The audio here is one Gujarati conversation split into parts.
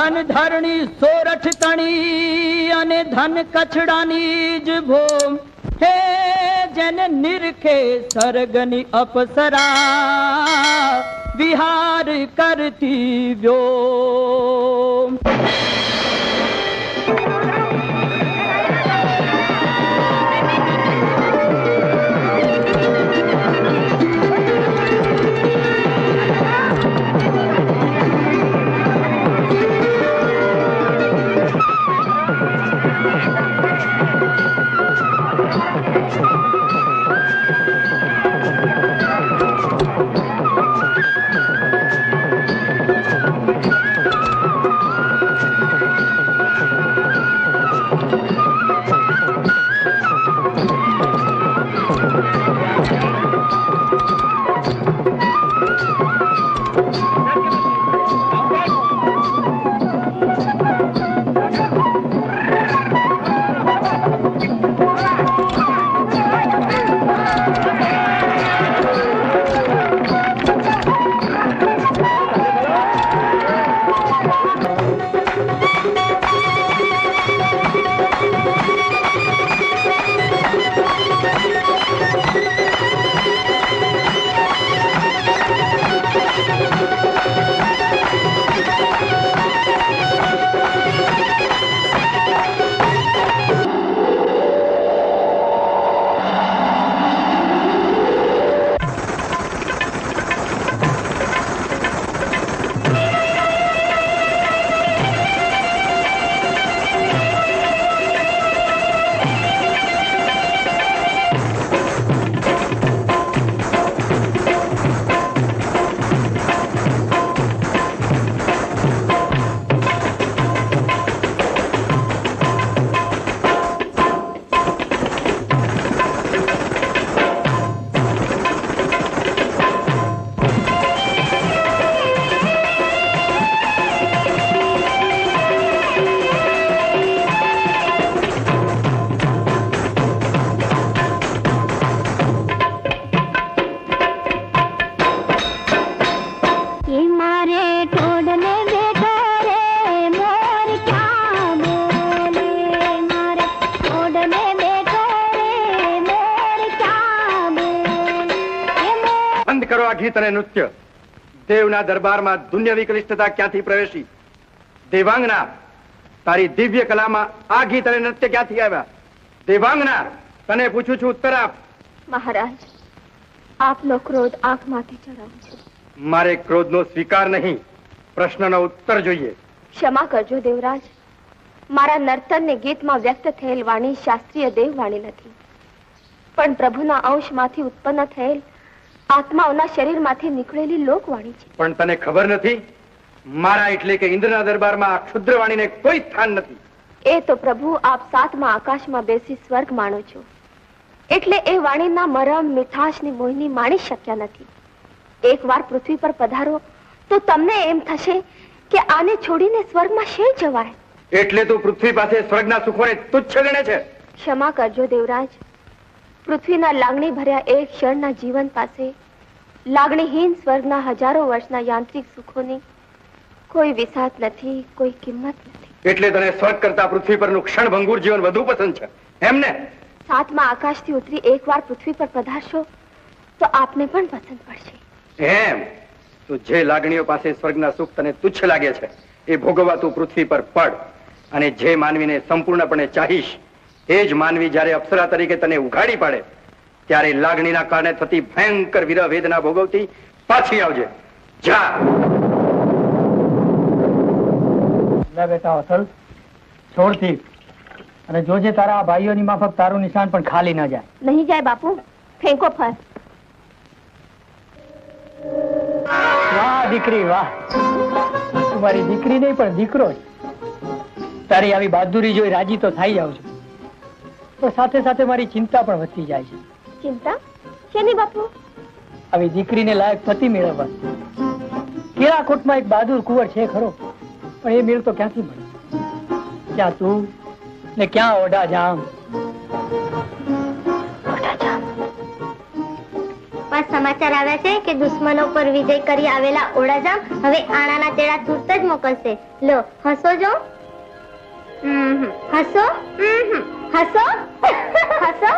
ધન ધરણી સોરઠ તણી અને ધન કછડાની જ ભોમ હે જેને નિરખે સરગની અપસરા વિહાર કરતી વ્યોમ. ગીત અને નૃત્ય દેવના દરબારમાં દુન્ય વિકલિષ્ટતા ક્યાંથી પ્રવેશી? દેવાંગના, તારી દિવ્ય કલામાં આ ગીત અને નૃત્ય ક્યાંથી આવ્યા? દેવાંગના, તને પૂછું છું, ઉત્તર આપ. મહારાજ, આપનો ક્રોધ આંખમાંથી ચડાવું છું. મારે ક્રોધનો સ્વીકાર નહીં, પ્રશ્નનો ઉત્તર જોઈએ. ક્ષમા કરજો દેવરાજ, મારા નર્તનને ગીતમાં વ્યક્ત થયેલ વાણી શાસ્ત્રીય દેવવાણી નથી, પણ પ્રભુના અંશમાંથી ઉત્પન્ન થયેલ આત્માઓના શરીરમાંથી નીકળેલી લોકવાણી છે. પણ તને ખબર નથી, મારા એટલે કે ઇન્દ્રના દરબારમાં આ ક્ષુદ્ર વાણીને કોઈ સ્થાન નથી. એ તો પ્રભુ આપ સાતમા આકાશમાં બેસી સ્વર્ગ માણો છો, એટલે એ વાણીના મરમ, મીઠાશની મોહિની માણી શક્યા નથી. એકવાર પૃથ્વી પર પધારો તો તમને એમ થશે કે આને છોડીને સ્વર્ગમાં શેર જવાય. એટલે તું પૃથ્વી પાસે સ્વર્ગના સુખોને તુચ્છ ગણે છે? ક્ષમા કરજો દેવરાજ, પૃથ્વીના લાગણી ભર્યા એક ક્ષણના જીવન પાસે લાગણીહીન સ્વર્ગના હજારો વર્ષના યાંત્રિક સુખોની કોઈ વિસાત નથી, કોઈ કિંમત નથી. એટલે તને સ્વર્ગ કરતા પૃથ્વી પરનું ક્ષણભંગુર જીવન વધુ પસંદ છે, એમને? સાતમા આકાશથી ઉતરી એકવાર પૃથ્વી પર પધારશો તો આપને પણ પસંદ પડશે. એમ તો જે લાગણીઓ પાસે સ્વર્ગના સુખ તને તુચ્છ લાગે છે એ ભોગવવા તું પૃથ્વી પર પડ, અને જે માનવીને સંપૂર્ણપણે ચાહીશ એ જ માનવી જયારે અપ્સરા તરીકે તને ઉઘાડી પાડે ત્યારે લાગણીના કારણે થતી ભયંકર વિરહ વેદના ભોગવતી પાછી આવજે. જા. બેટા અસલ છોડથી, અને જોજે તારા ભાઈઓની માફક તારું નિશાન પણ ખાલી ન જાય. નહીં જાય બાપુ, ફેંકો ફર. વાહ દીકરી વાહ, તું મારી દીકરી નહીં પણ દીકરો છે. તારી આવી બહાદુરી જોઈ રાજી તો થઈ જાઉં છું, પણ સાથે સાથે મારી ચિંતા પણ વધતી જાય છે. ચિંતા શેની બાપુ? આવી દીકરીને લાયક પતિ મેળવવા. કેરાકોટમાં એક બહાદુર કુંવર છે ખરો, પણ એ મેળ તો ક્યાંથી મળે? ક્યાં તું ને ક્યાં ઓઢા જામ. એવા સમાચાર આવ્યા છે કે દુશ્મનો પર વિજય કરી આવેલા ઓડાજામ હવે આણાના તેડા તુરત જ મોકલશે. લો હસો જો. હસો હસો હસો.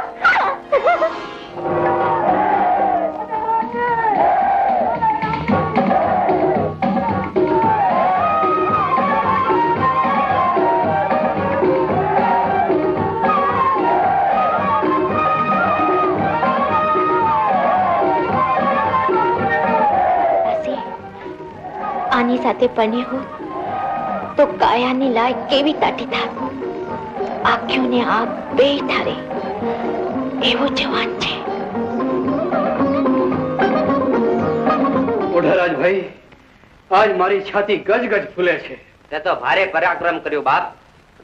આની સાથે પરણી હોત તો કાયાની લાય કેવી તાટી થાત. આંખોને આંખ બે ઠારે એવો જવાન છે. ઓઢારાજભાઈ, આજ મારી છાતી ગજ ગજ ફૂલે છે. તે તો ભારે પરાક્રમ કર્યું બાપ.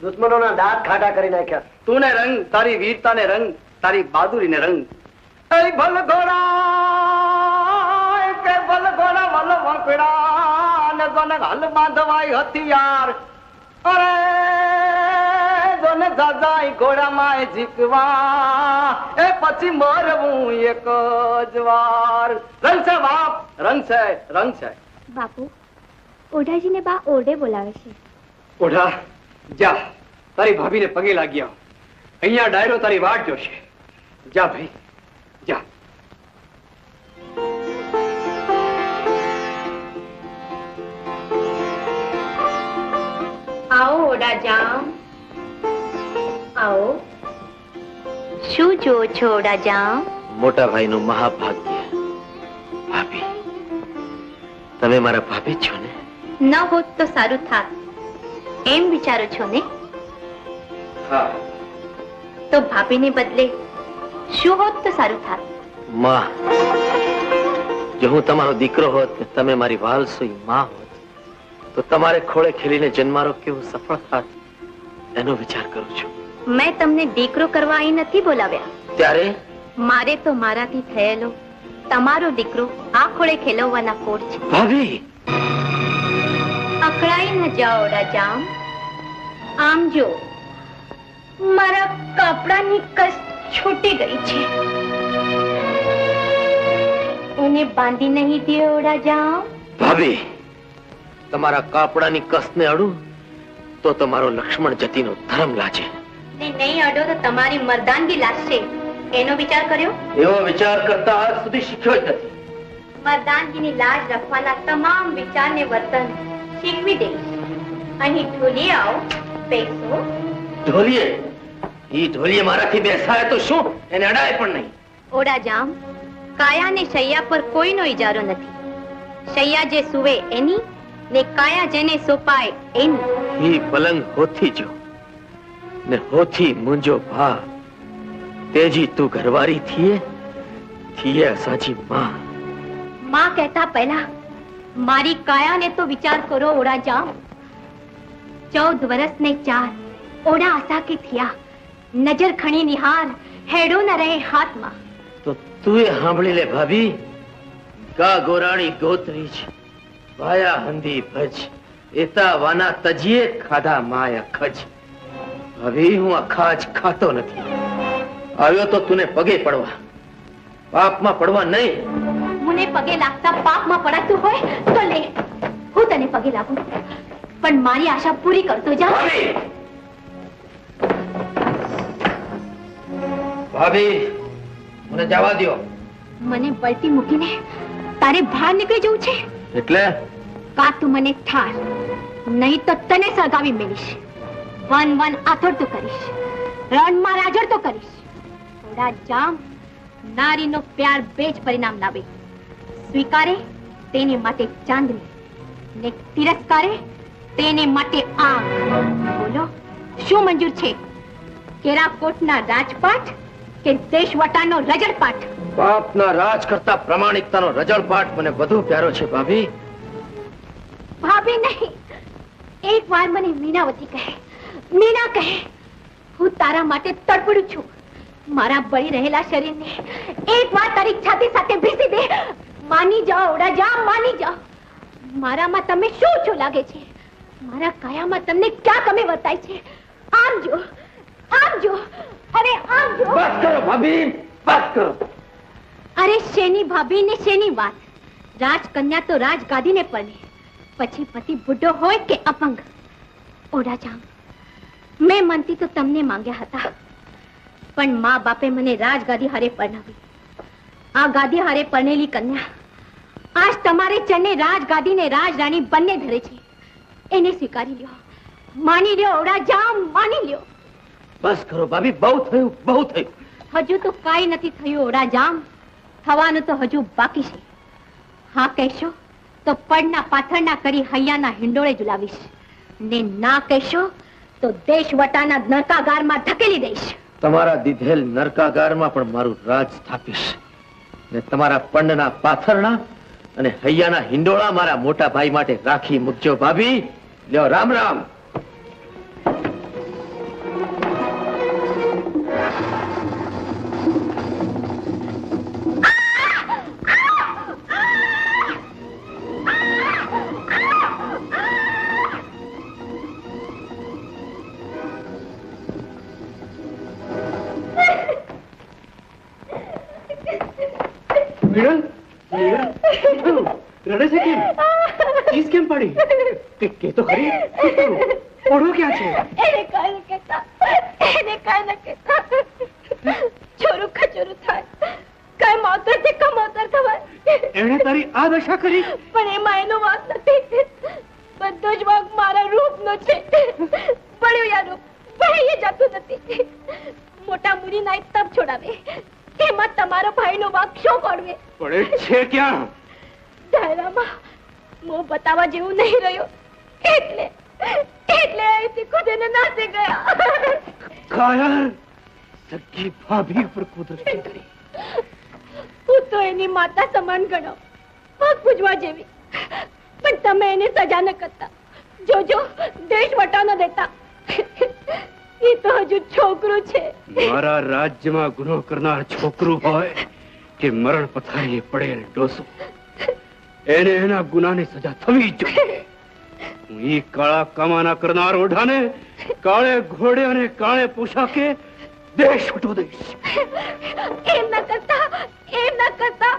દુશ્મનોના દાંત ખાટા કરી નાખ્યા. તું ને રંગ, તારી વીરતાને રંગ, તારી બહાદુરીને રંગ. એ ભલ ઘોડા કે ભલ ઘોડા વલ વંકડા ને જોને હલ બાંધવાય હથિયાર. અરે જોને દાદાઈ ઘોડામાં જીકવા એ પછી મરવું એક જ વાર. રંગ છે બાપ, રંગ છે, રંગ છે. બાપુ, ઓઢાજીને બા ઓરડે બોલાવે છે. ઓઢા, જા તારી ભાભીને પગે લાગી આવ. અહીંયા ડાયરો તારી વાટ જોશે. જા ભાઈ, જા. આવો ઓડાજામ, આવો. શું જો છો ઓડાજામ? મોટા ભાઈનું મહાભાગ્ય. ભાભી, તમે મારા ભાભી જ છો ને? ન હોત તો સારું થાત એમ વિચારો છો ને? હા. તો ભાભીને બદલે શું હોત તો સારું થાત? માં, જો હું તમારો દીકરો હોત ને તમે મારી વાલસોઈ માં હોત તો તમારે ખોળે ખેલીને જન્મારો કેવું સફળ થાત એનો વિચાર કરું છું. મેં તમને દીકરો કરવા અહીં નથી બોલાવ્યા. ત્યારે મારે તો મારાથી થયેલો તમારો દીકરો આ ખોળે ખેલવવાના કોડ છે. ભાભી, અકળાઈ ન જાઓ રાજામ. આમ જો, મારા કપડાની કસ છૂટી ગઈ છે. એને બાંધી નહીં દે રાજામ. ભાભી, તમારા કાપડાની કસને અડું તો તમારો લક્ષ્મણ જતીનો ધર્મ લાજે. ને નહીં અડો તો તમારી મર્દાનગી લાગશે એનો વિચાર કર્યો? એવો વિચાર કરતા આજ સુધી શીખ્યો જ નથી. મર્દાનગીની લાજ રાખવાના તમામ વિચારને વર્તન શીખવી દઈશ. અહીં ઢોલીએ આવો, બેસો. ઢોલીએ? ઈ ઢોલીએ મારાથી બેસાય તો શું, એને અડાય પણ નહીં. ઓડાજામ, કાયાને શૈયા પર કોઈનો ઇજારો નથી. શૈયા જે સુવે એની ને કાયા જેને સોપાય એની. ઈ પલંગ હોથી જો ને હોથી મુંજો ભા તેજી તું ઘરવારી થીએ અસાજી માં. માં કહેતા પહેલા મારી કાયાને તો વિચાર કરો ઓડાજામ. 14 વર્ષ ને 4 ઓડા આસા કે થયા. નજર ખણી નિહાર હેડો ન રહે હાથમાં. તો તું સાંભળી લે ભાભી. ગા ગોરાણી ગોતરી છે, વાયા હંધી ભજ, એતા વાના તજીએ ખાધા માય અખજ. ભાભી, હું અખાજ ખાતો નથી. આવ્યો તો તુને પગે પડવા, પાપમાં પડવા નહીં. મને પગે લાગતા પાપમાં પડાતું હોય તો લે, હું તને પગે લાગુ. પણ મારી આશા પૂરી કરતો જા. ભાભી, મને જવા દ્યો. મને બળતી મૂકીને તારે બહાર નીકળી જવું છે? એટલે કા તું મને ઠાર, નહીં તો તને સળગાવી મેલીશ. વન વન આથોડતો કરીશ, રણમાં રાજડતો કરીશ. થોડા જામ, નારીનો પ્યાર બે જ પરિણામ લાવે. સ્વીકારે તેને માટે ચાંદની ને તિરસ્કારે તેને માટે આંખ. બોલો, શું મંજૂર છે? કેરાકોટના રાજપાટ કે દેશવટાનો રજળપાટ? પાપના રાજ કરતા પ્રમાણિકતાનો રજળપાટ મને વધુ પ્યારો છે ભાભી. ભાભી નહીં, એક વાર મને મીનાવતી કહે, મીના કહે. હું તારા માટે તડપડું છું. મારા બળી રહેલા શરીરને એક વાર તારી છાતી સાથે ભીસી દે. માની જાઓ ઓડાજા, માની જાઓ. મારામાં તમે શું છો લાગે છે? મારા કાયામાં તમને ક્યાં કમી વર્તાય છે? આમ જો, આમ જો, અરે આમ જો. બસ કરો ભાભી, બસ કરો. અરે શેની ભાભી ને શેની વાત? રાજકન્યા તો રાજગાદીને પરણે, પછી પતિ બુઢો હોય કે અપંગ. ઓડાજામ, મેં મનથી તો તમને માંગ્યા હતા, પણ મા બાપે મને રાજગાદી હારે પરણાવી. આ ગાદી હારે પરણેલી કન્યા આજ તમારે ચરણે રાજગાદી ને રાજરાણી બંને ધરે છે. એને સ્વીકારી લ્યો, માની લ્યો ઓડાજામ, માની લ્યો. બસ કરો ભાભી, બહુ થયું, બહુ થયું. હજુ તો કાંઈ નથી થયું ઓડાજામ, થવાનું તો હજુ બાકી છે. હા કહેશો તો પડના પાથરના કરી હૈયાના હિંડોળે ઝુલાવીશ, ને ના કહેશો તો દેશ વટાના નરકાગારમાં ધકેલી દઈશ. તમારા દીધેલ નરકાગારમાં પણ મારું રાજ સ્થાપીશ, ને તમારા પંડના પાથરણા અને હૈયાના હિંડોળા મારા મોટા ભાઈ માટે રાખી મૂકજો ભાભી. લ્યો રામ રામ. રડે છે કેમ? ચીજ કેમ પડી? કે તો ખરી. ઓઢો ક્યાં છે? એને કાંઈ ન કહેતા, એને કાંઈ ન કહેતા. ચોરું ખચોરું થાય, કાંઈ માવતર થી કમાવતર થવાય. એણે તારી આ દશા કરી? પણ એમાં એનો વાંક નથી, બધો જ વાંક મારા રૂપનો છે. પડ્યું યા રૂપ વહી જતું નથી. મોટા મુનિના એક તપ છોડાવે, એમાં તમારો ભાઈનો વાંક શું પડવે? પડે છે ક્યાં? ડાયરામાં મોં બતાવવા જેવું નહીં રહ્યું, એટલે અહીંથી ખુદીને નાસી ગયા. કાયર, સગી ભાભી પર કુદરતી કરી. હું તો એની માતા સમાન ગણો, પગ પૂજવા જેવી, પણ તમે એને સજા ન કરતા. જોજો દેશ વટા ન દેતા. એ તો હજુ છોકરું છે. મારા રાજ્યમાં ગુનો કરનાર છોકરું હોય કે મરણ પથારીએ પડેલ ડોસો, એને એના ગુનાની સજા થવી જ જોઈએ. હું ઈ કાળા કમાના કરનાર ઓઢાને કાળે ઘોડે અને કાળે પોશાકે દેશ વટો દઈશ. એમ ન કરતા, એમ ન કરતા.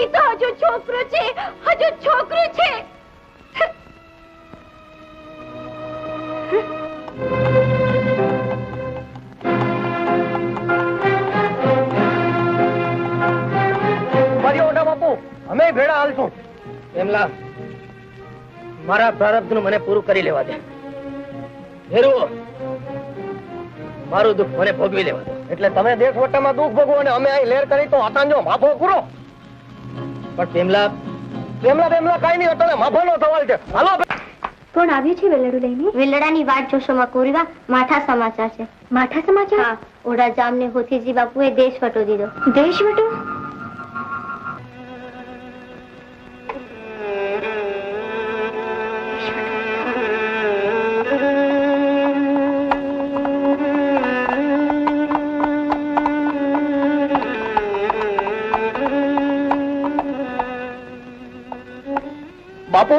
એ તો હજુ છોકરો છે, હજુ છોકરો છે. અમે ભેળા હાલશું. એમલા, મારા પ્રારબ્ધનું મને પૂરું કરી લેવા દે. હેરુ, મારું દુઃખ મને ભોગવી લેવા દે. એટલે તમે દેશ વટામાં દુઃખ ભોગવો અને અમે અહીં લેર કરી તો હટાંજો માફો પૂરો. પણ પેમલા પેમલા કઈ નહીં, અટલે માફાનો સવાલ છે. હાલો. કોણ આવ્યું છે વેલડું લઈને? વેલડાની વાટ જોશો મકુરીવા, માઠા સમાચાર છે. માઠા સમાચાર? હા, ઓડાજામ ને હોથીજી બાપુએ દેશ વટો દીધો. દેશ વટો? બાપુ,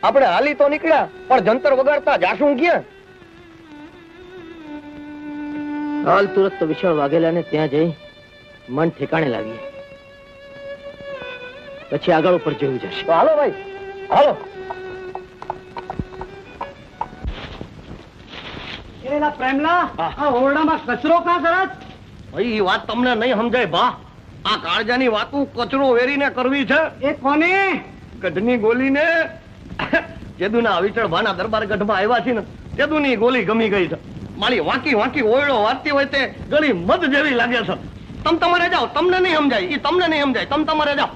આપણે હાલી તો નીકળ્યા, પણ જંતર વગાડતા જાશું ક્યાં? હાલ તુરત તો વિશાળ વાઘેલા ને ત્યાં જઈ મન ઠેકાણે લાવીએ, પછી આગળ ઉપર જોયું જશે. તો હાલો ભાઈ, હાલો. પ્રેમલા, આ ઓરડામાં કચરો કાં કરત? ભાઈ, એ વાત તમને નહીં સમજાય બા. આ કાળજાની વાતું કચરો વેરીને કરવી છે. એ કોને? ગઢની ગોલીને જેદુના અવિચળ ભાના દરબાર ગઢમાં આવ્યા છે ને, જેદુની ગોલી ગમી ગઈ છે. મારી વાંકી વાંકી ઓયડો વાંચતી હોય તે ગળી મધ જેવી લાગે છે. તમ તમારે જાઓ, તમને નહીં સમજાય. ઈ તમને નહીં સમજાય, તમ તમારે જાઓ.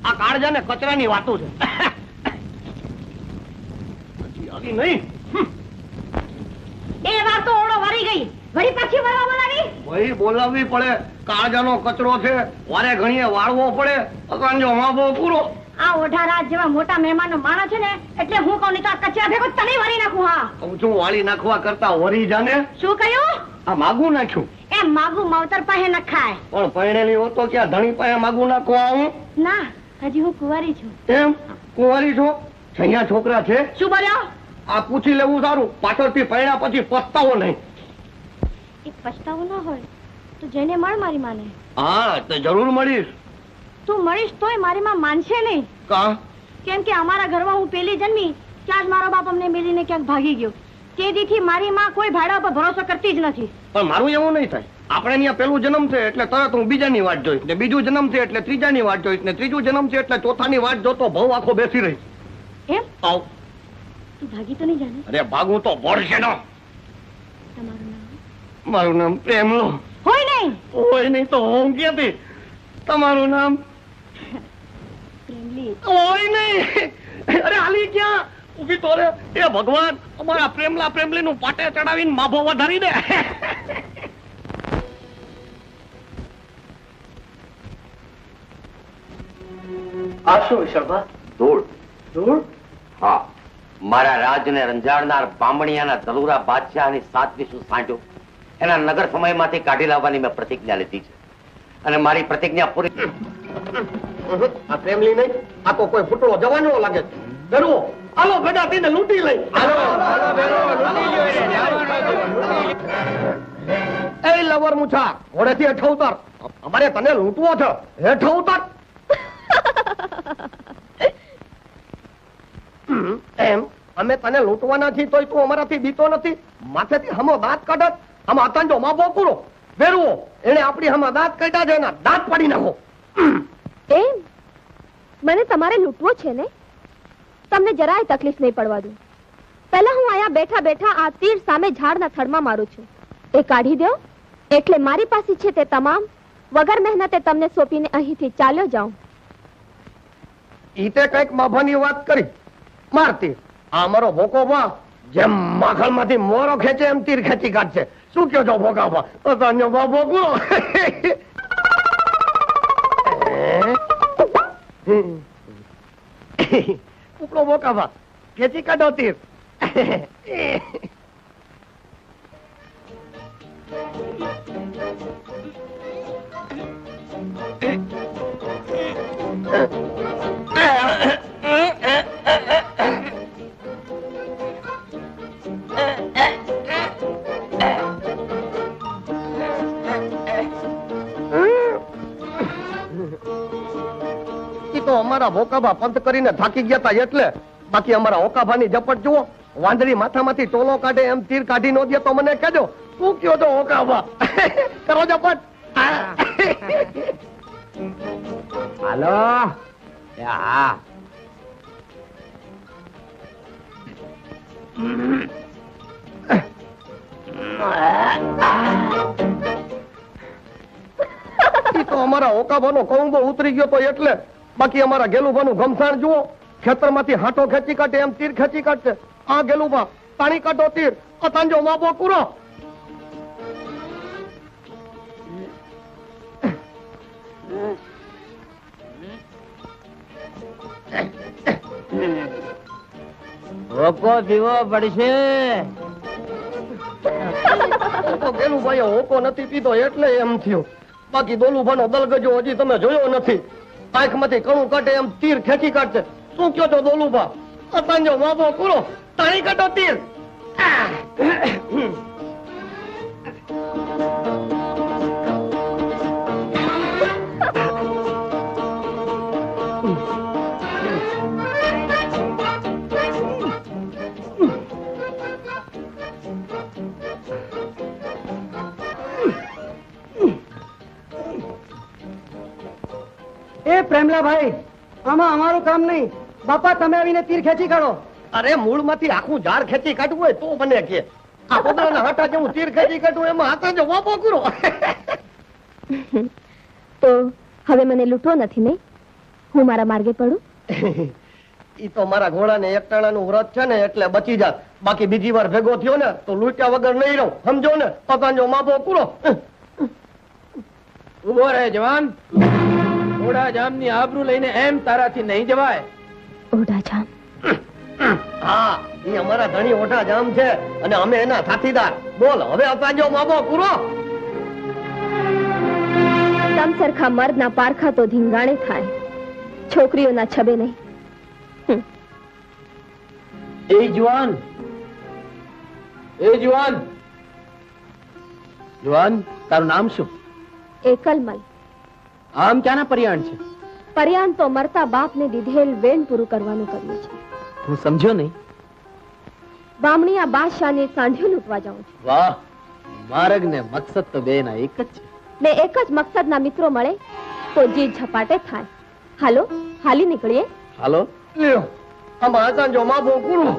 આ કાળજાને કચરાની વાતો છે. આવી નહીં. એ વાર તો ઓળો વળી ગઈ, વળી પાછી વરવા બોલાવી? ભાઈ, બોલાવવી પડે. કાળજાનો કચરો છે, વારે ઘણીએ વાળવો પડે. અકાંજો માફો પૂરો. આ ઓઢારાજ જેવા મોટા મહેમાનો માણસ છે ને, એટલે હું કહું નહીં તો આ કચરા ભેગો તને વળી નાખું. હા, કહું છું, વાળી નાખવા કરતા વરી જાને. શું કહ્યું? આ માગું નાખ્યું. એ માગું માવતર પાસે ન ખાય. પણ પરણેલી હો તો ક્યાં ધણી પાસે માગું નાખવા આવું? ના, હજી હું કુંવારી છું. એમ? કુંવારી છો? છૈયા છોકરા છે? શું બોલ્યો? આ પૂછી લેવું સારું, પાછળથી પરણ્યા પછી પસ્તાવો નહીં. એ પછતાવું ન હોય તો જેને માર મારી માને. હા, તો જરૂર મળીશ. તું મળીશ તોય મારી માં માનશે નહીં. કા કેમ કે અમારા ઘરમાં હું પેલી જન્મી ત્યાં જ મારો બાપ અમને મેલીને ક્યાંક ભાગી ગયો. તે દીથી મારી માં કોઈ ભાડા પર ભરોસો કરતી જ નથી. પણ મારું એવું નહીં થાય. આપણે અહીંયા પેલું જન્મ છે એટલે તરત હું બીજાની વાટ જોઈશ ને બીજું જન્મ છે એટલે ત્રીજાની વાટ જોઈશ ને ત્રીજું જન્મ છે એટલે ચોથાની વાટ જોતો ભવ આખો બેસી રહી. એમ આવ તું ભાગી તો નહીં જાને? અરે ભાગું તો ભરશે નો. તમારું નામ મારું નામ પ્રેમલો. હોય નહીં? હોય નહીં તો હું ક્યાંથી? તમારું નામ પ્રેમલી. હોય નહીં. અરે હાલી ક્યાં ઉભી તો રે. એ ભગવાન અમારા પ્રેમલા પ્રેમલી નું પાટે ચડાવીને માભો વધારી દે. આ શું વિશાળભા? ધૂળ. ધૂળ? હા, મારા રાજને રંજાડનાર બામણિયાના દલુરા બાદશાહની સાતમી શું સાંજો એના નગર સમયમાંથી કાઢી લાવવાની મેં પ્રતિજ્ઞા લીધી છે અને મારી પ્રતિજ્ઞા પૂરી. આ પ્રેમલી નહીં, આ તો કોઈ ફૂટડો જવાનો લાગે છે. ડરવો હાલો ભેગા થઈને લૂંટી લઈ. એ લવર મુછા ઘોડેથી હેઠ ઉતાર. અમારે તને લૂંટવો છે. હેઠ ઉતાર. એમ અમે તને લૂંટવાના છીએ તોય તું અમારાથી બીતો નથી. માથેથી હમો દાંત કાઢત. આમાં અતાંજો માબો પૂરો વેરવો એને આપણી હમા દાંત કાઢ્યા છે એના દાંત પાડી નાખો. એમ મને તમારે લૂંટવો છે ને? તમને જરાય તકલીફ નહીં પડવા દઉં. પહેલા હું અહીંયા બેઠા બેઠા આ તીર સામે ઝાડના થડમાં મારું છું. એ કાઢી દો એટલે મારી પાસે છે તે તમામ વગર મહેનતે તમને સોંપીને અહીંથી ચાલ્યો જાઉં. ઈ તે કઈક માભાની વાત કરી. મારતી આ મારો ભોકો બા જેમ માખણમાંથી મોરો ખેંચે એમ તીર ખેંચી કાઢશે. શું કયો છો ભોકા બા? તને બા ભોકો ઉપડો ભોકા બા ખેંચી કાઢો તીર. તો અમારા ભોકાભા પંથ કરીને થાકી ગયા હતા એટલે. બાકી અમારા ઓકાભાની ઝપટ જુઓ. વાંદરી માથામાંથી ટોલો કાઢે એમ તીર કાઢી નો દે તો મને કહેજો. શું કયો છો ઓકાભા? કરો ઝપટ. હાલો. હા, તો અમારા ઓકાભાનો કૌંબો ઉતરી ગયો તો એટલે. બાકી અમારા ગેલુભાનું ગમસાણ જુઓ. ખેતરમાંથી હાથો ખેંચી કાઢે એમ તીર ખેંચી કાઢશે. આ ગેલુભા પાણી કાઢો તીર. અતાંજો માબો પૂરો. ઓકો પીવો પડશે. ગેલુભાઈ ઓકો નથી પીધો એટલે એમ થયું. બાકી દોલુભાનો દલગજો હજી તમે જોયો નથી. આંખમાંથી કણું કાઢે એમ તીર ખેંચી કાઢશે. શું કયો છો દોલુભા? અતાંજો માબો પૂરો. તાણી કાઢો તીર. એ પ્રેમલાભાઈ, આમાં અમારું કામ નહીં. બાપા તમે આવીને તીર ખેંચી કાઢો. અરે મૂળમાંથી આખું ઝાડ ખેંચી કાઢવું હોય તો મને કે. આ પોતાના હાટા જેવું તીર ખેંચી કાઢવું એમાં હાથા જો વાપો કરો. તો હવે મને લૂંટવો નથી નહીં? હું મારા માર્ગે પડું? ઈ તો મારા ઘોડાને એકટાણાનું વ્રત છે ને એટલે બચી જાત. બાકી બીજી વાર ભેગો થયો ને તો લૂંટ્યા વગર નહીં રહું. સમજો ને? પતાંજો માપો પૂરો. ઉભો રહે જવાન. ઓઢાજામની આબરૂ લઈને એમ તારાથી નહીં જવાય. ઓઢાજામ? હા, ઈ અમારા ધણી ઓઢાજામ છે અને અમે એના સાથીદાર. બોલ હવે અતાંજો માપો પૂરો. તમ સરખા મર્દના પારખા તો ધીંગાણે થાય, છોકરીઓના છબે નહીં. એ જુવાન, એ જુવાન, જુવાન તારું નામ શું? એકલમલ. આમ ક્યાંના પરિયાણ છે? પર્યાન તો મરતા બાપને દીધેલ વેણ પૂરું કરવાનું કર્યું છે. હું સમજ્યો નહીં. બામણીયા બાદશાહને સાંઢિયું લૂંટવા જાઉં છું. વાહ, માર્ગ ને મકસદ તો બેના એક જ છે. ને એક જ મકસદના મિત્રો મળે તો જીત ઝપાટે થાય. હાલો, હાલી નીકળીએ. હાલો. લ્યો આમાં સાંજો માં બોકું.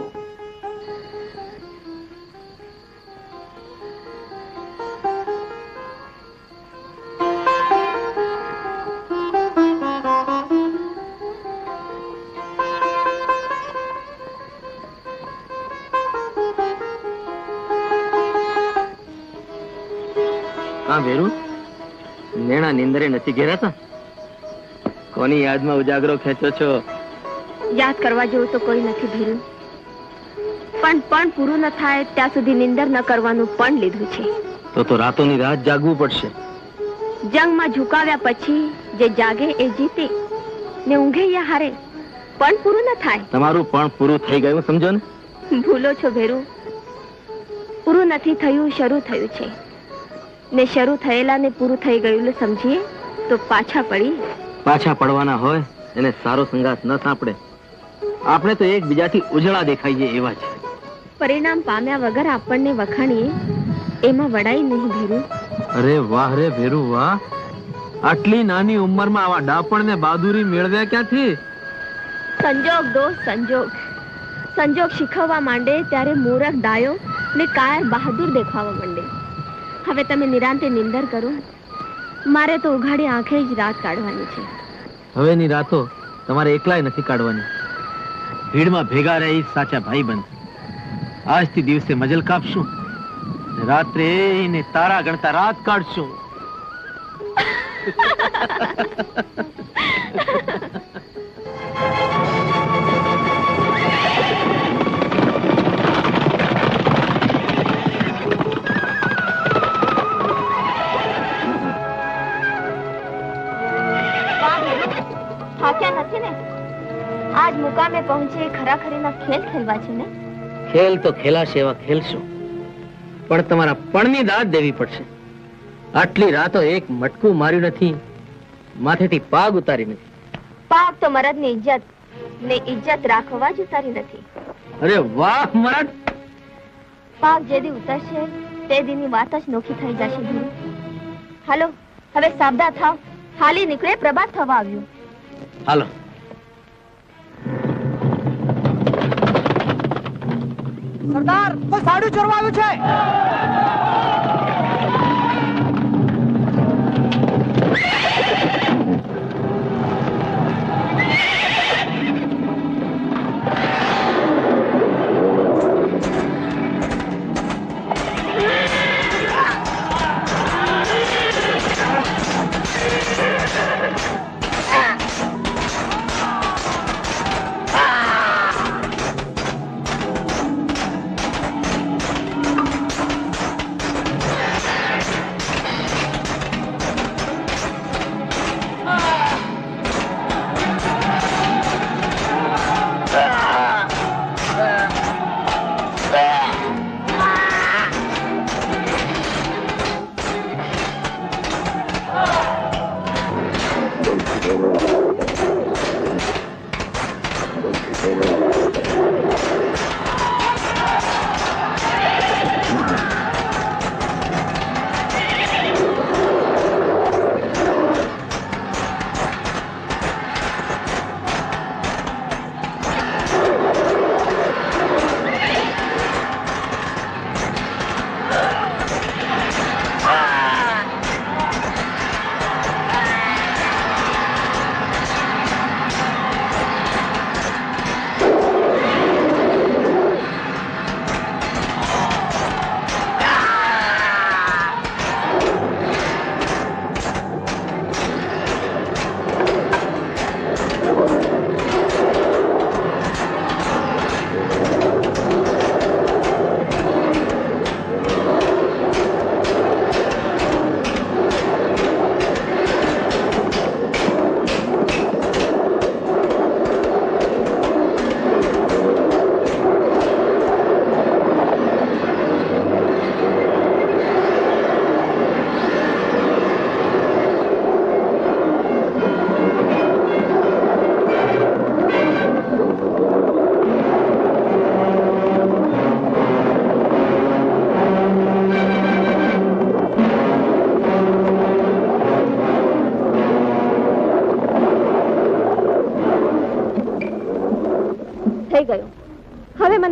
હા ભેરુ, નેણા નિંદરે નથી ઘેરાતા? કોની યાદમાં ઉજાગરો ખેંચો છો? યાદ કરવા જેવું તો કોઈ નથી ભીરું, પણ પૂરું ન થાય ત્યાં સુધી નિંદર ન કરવાનું પણ લીધું છે. તો રાતોની રાત જાગવું પડશે. જંગમાં ઝુકાવ્યા પછી જે જાગે એ જીતે, ને ઊંઘે યા હારે, પણ પૂરું ન થાય. તમારું પણ પૂરું થઈ ગયું, સમજો ને? ભૂલો છો ભેરું, પૂરું નથી થયું, શરૂ થયું છે. ને શરૂ થયેલા ને પૂરું થઈ ગયેલું સમજીએ તો પાછા પડવાના હોય એને સારો સંગાત ન સાંપડે. આપણે તો એકબીજાથી ઉજળા દેખાઈએ એવા છે. પરિણામ પામ્યા વગર આપણને વખાણીએ એમાં વડાઈ નહીં ભેરું. અરે વાહ રે ભેરુ વાહ, આટલી નાની ઉંમરમાં આવા ડાપણ ને બહાદુરી મેળવ્યા ક્યાંથી? સંજોગ દોસ્ત, સંજોગ શીખવવા માંડે ત્યારે મૂરખ ડાયો ને કાયર બહાદુર દેખાવા માંડે. હવે તમે નિરાંતે નિંદર કરો, મારે તો ઉઘાડી આંખે જ રાત કાઢવાની છે. હવેની રાતો તમારે એકલાય નથી કાઢવાની. ભીડમાં ભેગા રહી સાચા ભાઈ બંધ. આજથી દિવસે મજલ કાપશું, રાત્રે ને તારા ગણતા રાત કાઢશું. થાક્યા નથી ને? આજ મુકામે પહોંચે ખરાખરીના ખેલ ખેલવા છે ને? ખેલ તો ખેલાશે એવા ખેલશું, પણ તમારા પણની દાદ દેવી પડશે. આટલી રાતો એક મટકું માર્યું નથી, માથેથી પાગ ઉતારી નથી. પાગ તો મરદની ઇજ્જત ને ઇજ્જત રાખવા જ ઉતારી નથી. અરે વાહ મરદ! પાગ જે દી ઉતરશે તે દીની વાત જ નોખી થઈ જશે ભીરું. હાલો, હવે સાબદા થાવ, હાલી નીકળે, પ્રભાત થવા આવ્યું. હાલો. સરદાર, કોઈ સાડું ચોરવા આવ્યું છે.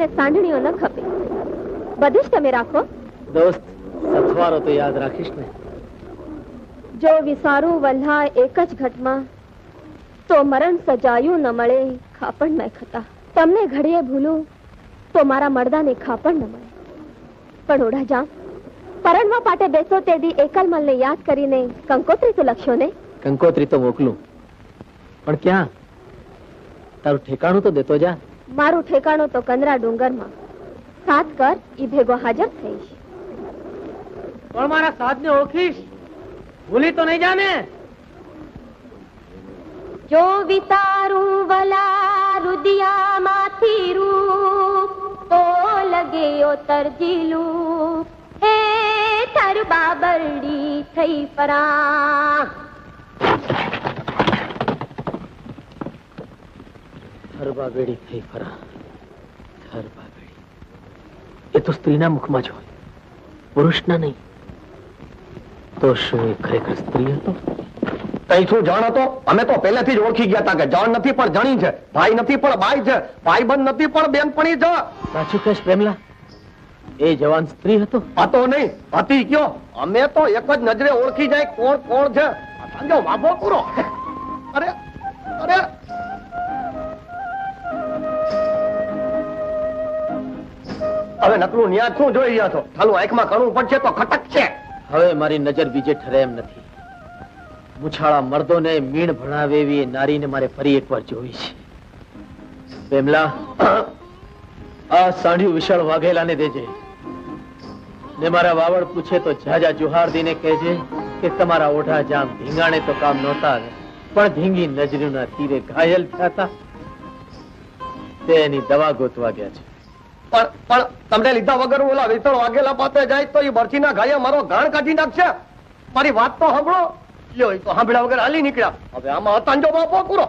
મને સાંઢણીઓ ન ખપે. બધું જ તમે રાખો. દોસ્ત, સથવારો તો યાદ રાખીશ ને. જો વિસારું વલ્હા એક જ ઘટમાં, તો મરણ સજાયું ન મળે ખાપણ મેં ખતા. તમને ઘડીએ ભૂલું તો મારા મરદાને ખાપણ ન મળે. પણ ઓઢા જામ, પરણવા પાટે બેસો તે દી એકલમલને યાદ કરીને કંકોત્રી તો લખશો ને. કંકોત્રી તો મોકલું, પણ ક્યાં? તારું ઠેકાણું તો દેતો જા. મારું ઠેકાણું તો કંદરા ડુંગરમાં. સાત કર ઈ ભેગો હાજર થઈશ. પણ મારા સાધને ઓળખીશ, ભૂલી તો નહીં જાને. જો વિતારું વલા રુદિયામાંથી રૂપ ઓ લગેયો તરજીલું હે તર બાબરડી થઈ પરા. હરબા બેડી થઈ ફરા. હરબા બેડી એ તો સ્ત્રીના મુખમાં જ હોય, પુરુષના નહીં. તો શું એ ખરેખર સ્ત્રી હતો? કઈ શું જાણ હતો? અમે તો પહેલેથી જ ઓળખી ગયા હતા કે જાણ નથી પણ જણી છે, ભાઈ નથી પણ બાઈ છે, ભાઈબંધ નથી પણ બેનપણી છે. સાચું કહેશ પ્રેમલા, એ જવાન સ્ત્રી હતો? હતો નહીં, હતી કયો? અમે તો એક જ નજરે ઓળખી જાય કોણ કોણ છે. સમજો બાબો પૂરો. અરે અરે હવે નકલું ન્યાજ શું જોઈ રહ્યા છો? ચાલુ આંખમાં કણું પડશે તો ખટક છે. હવે મારી નજર બીજે ઠરે એમ નથી. મુછાળા મર્દોને મીણ ભણાવે એવી નારીને મારે ફરી એકવાર જોવી છે. પ્રેમલા, આ સાંઢિયું વિશાળ વાઘેલાને દેજે ને મારા વાવડ પૂછે તો જાજા જુહારદીને કહેજે કે તમારા ઓઢા જામ ધીંગાણે તો કામ નહોતા આવે, પણ ધીંગી નજરીના તીરે ઘાયલ થયા હતા. તે એની દવા ગોતવા ગયા છે. પણ તમને લીધા વગર ઓલા વિતળ વાઘેલા પાસે જાય તો એ બરછીના ગાયા મારો ગાણ કાઢી નાખશે. મારી વાત તો સાંભળો. લ્યો, તો સાંભળ્યા વગર હાલી નીકળ્યા. હવે આમાં અતાંજો બાપો પૂરો.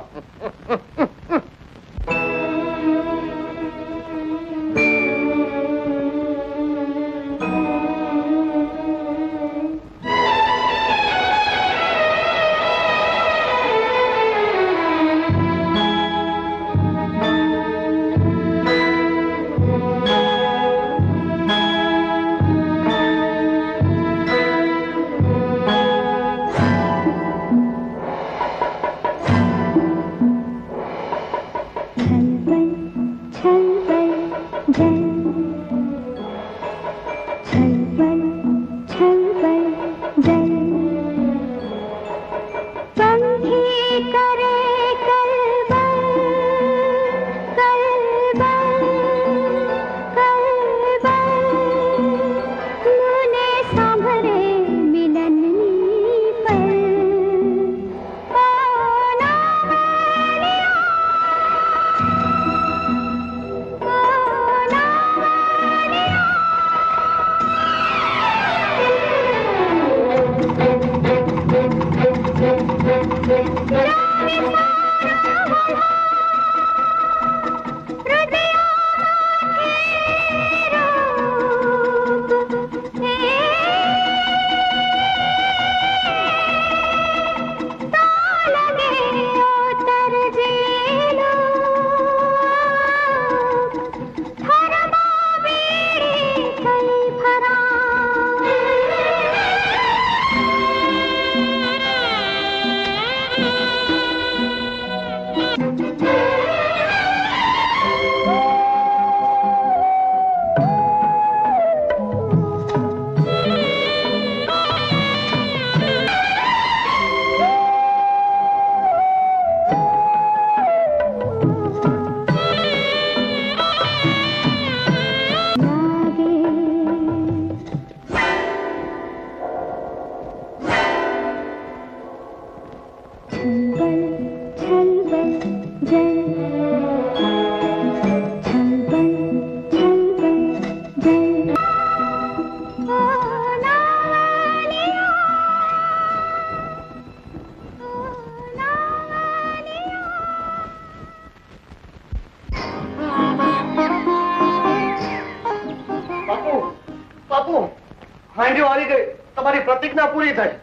પ્રતિજ્ઞા પૂરી થઈ.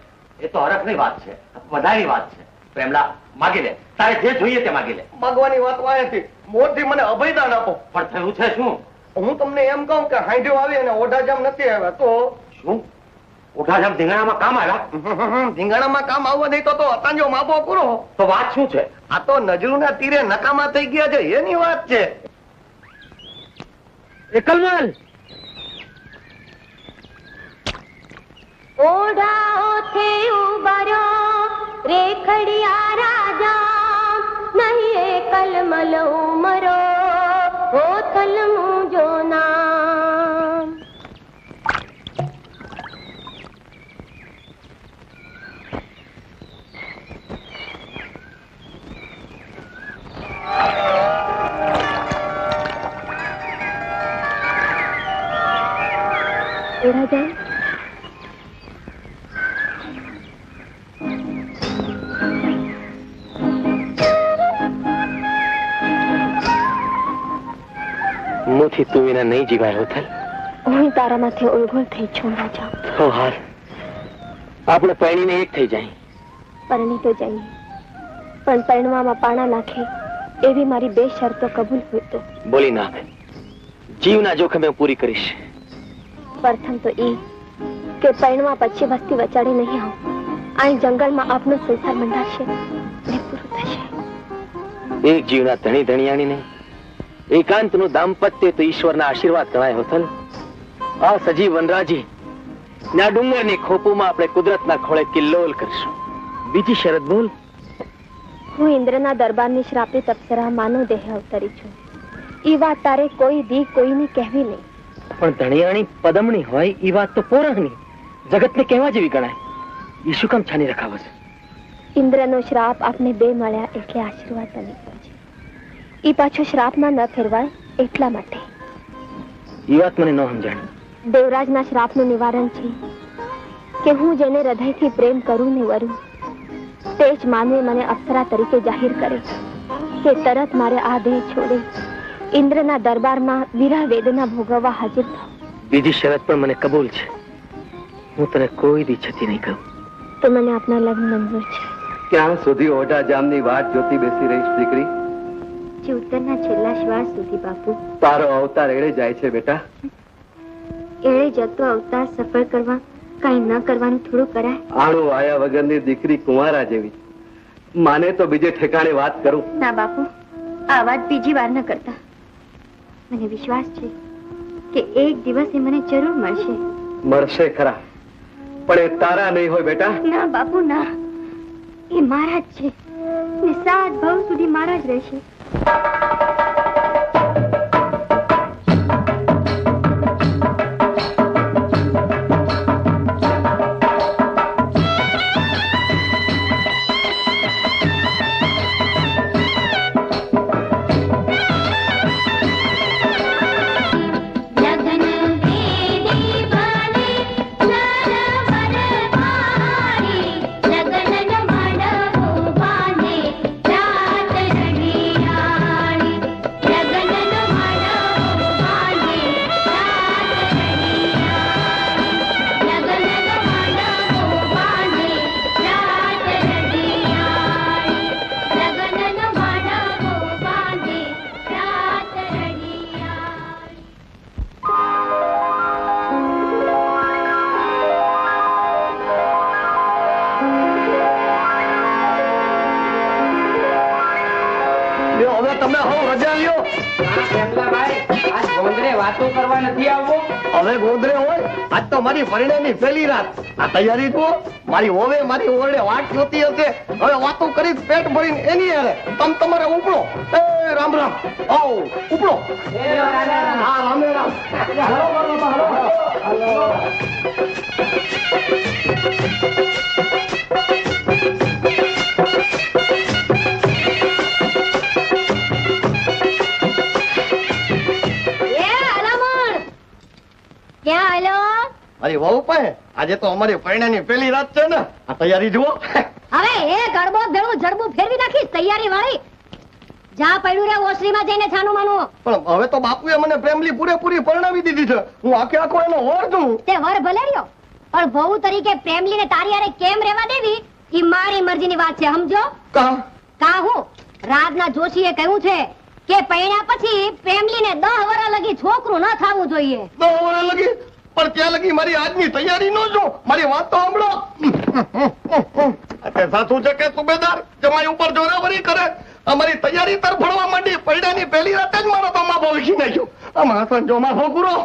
એ તો હરખની વાત છે, વધારી વાત છે. પ્રેમલા, માગી લે, તારે જે જોઈએ તે માગી લે. માગવાની વાત વાંચી મોરથી મને અભયદાન આપો. પણ થયું છે શું? હું તમને એમ કહું કે હાંડ્યો આવી અને ઓઢાજામ નથી આવ્યા તો શું ઓઢાજામ ધીંગાણામાં કામ આવ્યા? ધીંગાણામાં કામ આવવા નહીં તો અતાંજો માપો પૂરો. તો વાત શું છે? આ તો નજરુના તીરે નકામા થઈ ગયા છે એની વાત છે. એકલમલ ઓઢાઓથે ઉબાર્યો રેખડિયા રાજા નહીં એકલમલ ઉમરો હોથલ મુજો નામ. ઓઢાજા મુથી તું વિના નહીં જીવાય હોથલ. હું તારામાંથી ઓળઘોળ થઈ છું રાજા. તો હાલ આપણે પરણીને એક થઈ જાય. પરણી તો જઈએ પણ પરણવામાં પાણા નાખે એવી મારી બે શરતો કબૂલ હોય તો. બોલી નાખ. જીવના જોખમે હું પૂરી કરીશ. પ્રથમ તો એ કે પરણવા પછી વસ્તી વચાડી નહીં આવું. અહીં જંગલમાં આપનો સંસાર બંધાશે ને પૂરું થશે. એક જીવના ધણી ધણિયાણી નહીં, એકાંતનું દાંપત્ય તો ઈશ્વરના આશીર્વાદ ગણાય હોથલ. આ સજીવ વનરાજી ના ડુંગરની ખોપુમાં આપણે કુદરતના ખોળે કિલ્લોલ કરશું. બીજી શરત બોલ. હું ઇન્દ્રના દરબારની શ્રાપિત અપ્સરા માનવ દેહ અવતરી છું. એ વાત તારે કોઈ દી કોઈને કહેવી નહીં. પણ ધણિયાણી પદમણી હોય એ વાત તો પોરણની જગતને કહેવા જેવી ગણાય. એ શું કામ છાની રખાવસ? ઇન્દ્રનો શ્રાપ આપને બે મળ્યા એટલે આશીર્વાદ બની ગયો છે. એ પાછો શ્રાપમાં ન ફેરવાય એટલા માટે. એ વાત મને ન સમજાણી. દેવરાજના શ્રાપનું નિવારણ છે કે હું જેને હૃદયથી પ્રેમ કરું ને વરું તે જ માનવે મને અપ્સરા તરીકે જાહેર કરે કે તરત મારે આ દેહ છોડે ઇન્દ્રના દરબારમાં વિરહ વેદના ભોગવવા હાજર થાવ. બીજી શરત પણ મને કબૂલ છે. હું તને કોઈ દી છતી નહીં કરું. તો મને આપના લગ્ન મંજૂર છે. ક્યાં સુધી ઓઢાજામની વાટ જોતી બેસી રહીશ દીકરી? જીવતરના છેલ્લા શ્વાસ સુધી બાપુ. તારો અવતાર એળે જાય છે બેટા. એળે જતો અવતાર સફળ કરવા કઈ ન કરવાનું થોડું કરાય? આણું આયા વગરની દીકરી કુંવારા જેવી. માને તો બીજે ઠેકાણે વાત કરું. ના બાપુ, આ વાત બીજી વાર ન કરતા. મને વિશ્વાસ છે કે એક દિવસ એ મને જરૂર મળશે. મળશે ખરા, પણ એ તારા નહીં હોય બેટા. ના બાપુ ના, એ મારા જ છે ને સાત ભાવ સુધી મારા જ રહેશે. હવે ગોદરે હોય આજ તો મારી પરિણામની પહેલી રાત. આ તૈયારી જુઓ. મારી હોવે મારી ઓરડે વાટ જોતી હશે. હવે વાતો કરી પેટ ભરીને એની હારે તમ તમારે ઉપડો. એ રામ રામ. આવો ઉપડો. હા રામે રામ. ક્યાં હેલો? મારી વહુ પાસે આજે તો અમારી પરિણામની પહેલી રાત છે ને. આ તૈયારી જુઓ. હવે એ ગડબો ભેળું જડબું ફેરવી નાખીશ તૈયારી વાળી. જા પડ્યું રે ઓસરીમાં જઈને છાનું માનું. પણ હવે તો બાપુએ મને પ્રેમલી પૂરેપૂરી પરણાવી દીધી છે. હું આખે આખો એનો વર છું. તે વર ભલે રહ્યો પણ વહુ તરીકે પ્રેમલીને તારી હારે કેમ રહેવા દેવી ઈ મારી મરજીની વાત છે સમજો. કા કા હું રાજના જોશીએ કહ્યું છે કે પૈણા પછી પ્રેમલીને 10 વર્ષ લગી છોકરું ન થવું જોઈએ. 10 વર્ષ લગી? પણ ત્યાં લગી મારી આજની તૈયારી નો જો. મારી વાત તો સાંભળો. તે સાચું છે કે સુબેદાર જમાઈ ઉપર જોરાવરી કરે? અમારી તૈયારી તરફડવા માંડી. પૈડાની પહેલી રાતે જ મારો તો માફો વીખી નાખ્યો. આમાં હસન જો માફો પૂરો.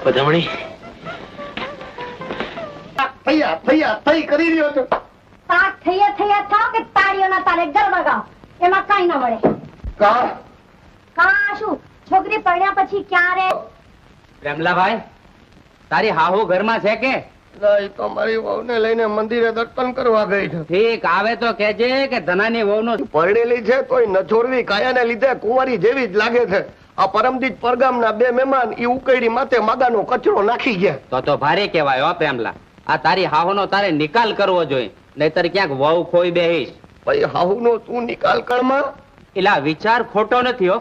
પધમણી થયા થઈ કરી રહ્યો છો. તાક થયા થાવ કે તાળીઓના તારે ગરબા ગાવ, એમાં કાઈ ના મળે. કા શું છોકરી પરણ્યા પછી ક્યારે? પ્રેમલાભાઈ, તારી હાહુ ઘરમાં છે કે? તો મારી વહુને લઈને મંદિરે દર્શન કરવા ગઈ છે. ઠીક, આવે તો કહેજે કે ધનાની વહુનો પરણેલી છે તોય નછોડવી કાયાને લીધે કુંવારી જેવી જ લાગે છે. આ પરમદીજ પરગામના 2 મહેમાન ઈ ઉકઈડી માથે માગાનો કચરો નાખી ગયા. તો ભારે કહેવાય હો પ્રેમલા. આ તારી હાહુનો તારે નિકાલ કરવો જોઈએ, નહીતર ક્યાંક વહુ ખોઈ બેહીશ. ભાઈ હાહુનો તું નિકાલ કરમાં? એલા વિચાર ખોટો નથી હો.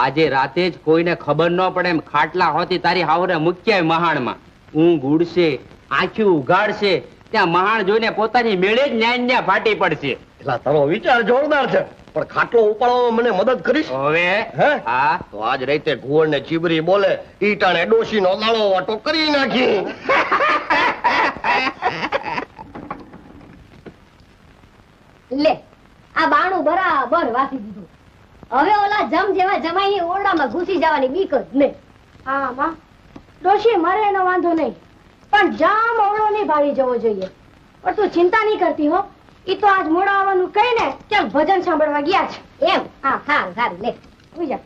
આજે રાતે જ કોઈને ખબર ન પડે એમ ખાટલા હોતી તારી હાહુને મૂક્યા મહાણમાં. ઊંઘ ઉડશે, આંખ્યું ઉઘાડશે, ત્યાં મહાણ જોઈને પોતાની મેળે જ ન્યા ફાટી પડશે. એલા તારો વિચાર જોરદાર છે, પણ ખાટલો ઉપાડવામાં મને મદદ કરીશ? હવે હા, તો આજ રાતે ઘુવડ ને ચીબરી બોલે ઈટાણે ડોશી નો લાળો વાટો કરી નાખી. લે આ બાણું બરાબર વાસી દીધું. હવે ઓલા જમ જેવા જમાઈની ઓરડામાં ઘૂસી જવાની બીક જ નહીં. હા માં, ડોશી મરે એનો વાંધો નહીં, પણ જામ ઓળો નહીં ભાળી જવો જોઈએ. પણ તું ચિંતા નહીં કરતી હો, ઈ તો આજ મોડા આવવાનું કહીને ક્યાંક ભજન સાંભળવા ગયા છે. એમ? હા સારું લે ઉઈ જા.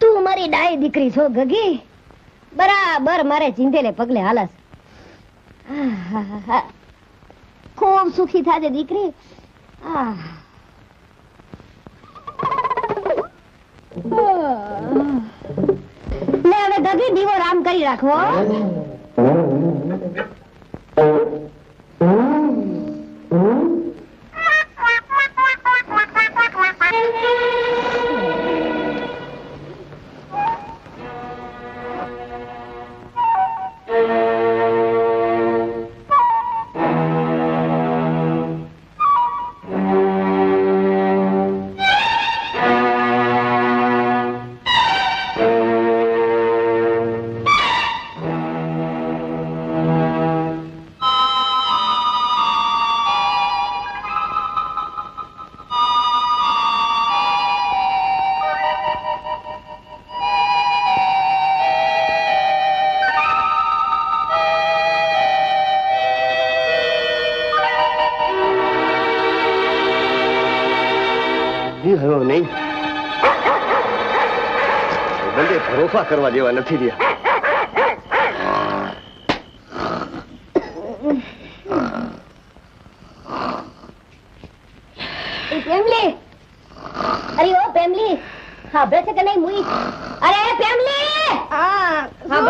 તું મારી ડાઈ દીકરી છો ગગી, બરાબર મારે ચિંતેલે પગલે હાલસ. ખૂબ સુખી થાજે દીકરી. લે હવે ગગી દીવો રામ કરી રાખવો. નહીં બંને ભરોસા કરવા જેવા નથી રહ્યા. પ્રેમલી, અરે ઓ પ્રેમલી, સાંભળે છે કે નહીં મુઈ? અરે પ્રેમલી,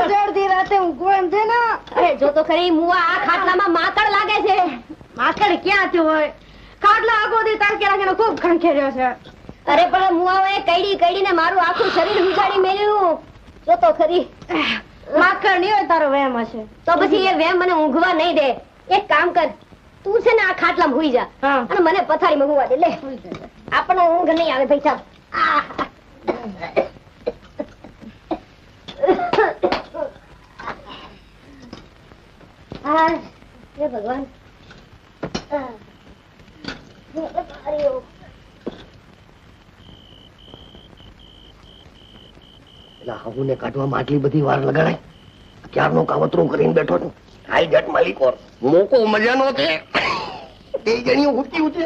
જડતી રાતે ઊંઘું એમ છે ને. અરે જો તો ખરી મુવા, આ ખાટલામાં માકડ લાગે છે. માકડ ક્યાં થયો હોય? ખાટલા આખો દી તડકે રાખીને ખૂબ ખણખેર્યો છે. અરે પણ મુઆએ કઈડી કઈડીને મારું આખું શરીર ઉજાડી મેલ્યું. જો તો ખરી માકડ નહીં હોય તારો વેમ હશે. તો પછી એ વેમ મને ઊંઘવા નહીં દે. એક કામ કર, તું છે ને આ ખાટલામાં હુઈ જા અને મને પથારીમાં હુવા દે. લે આપણને ઊંઘ નહીં આવે ભાઈ સાહેબ. હે ભગવાન. હાહુને કાઢવામાં આટલી બધી વાર લગાડાય? ક્યારનો કાવતરું કરીને બેઠો છું. હાઈ જટ માલિકો, મોકો મજાનો છે. બે જણીઓ ઊંચી છે.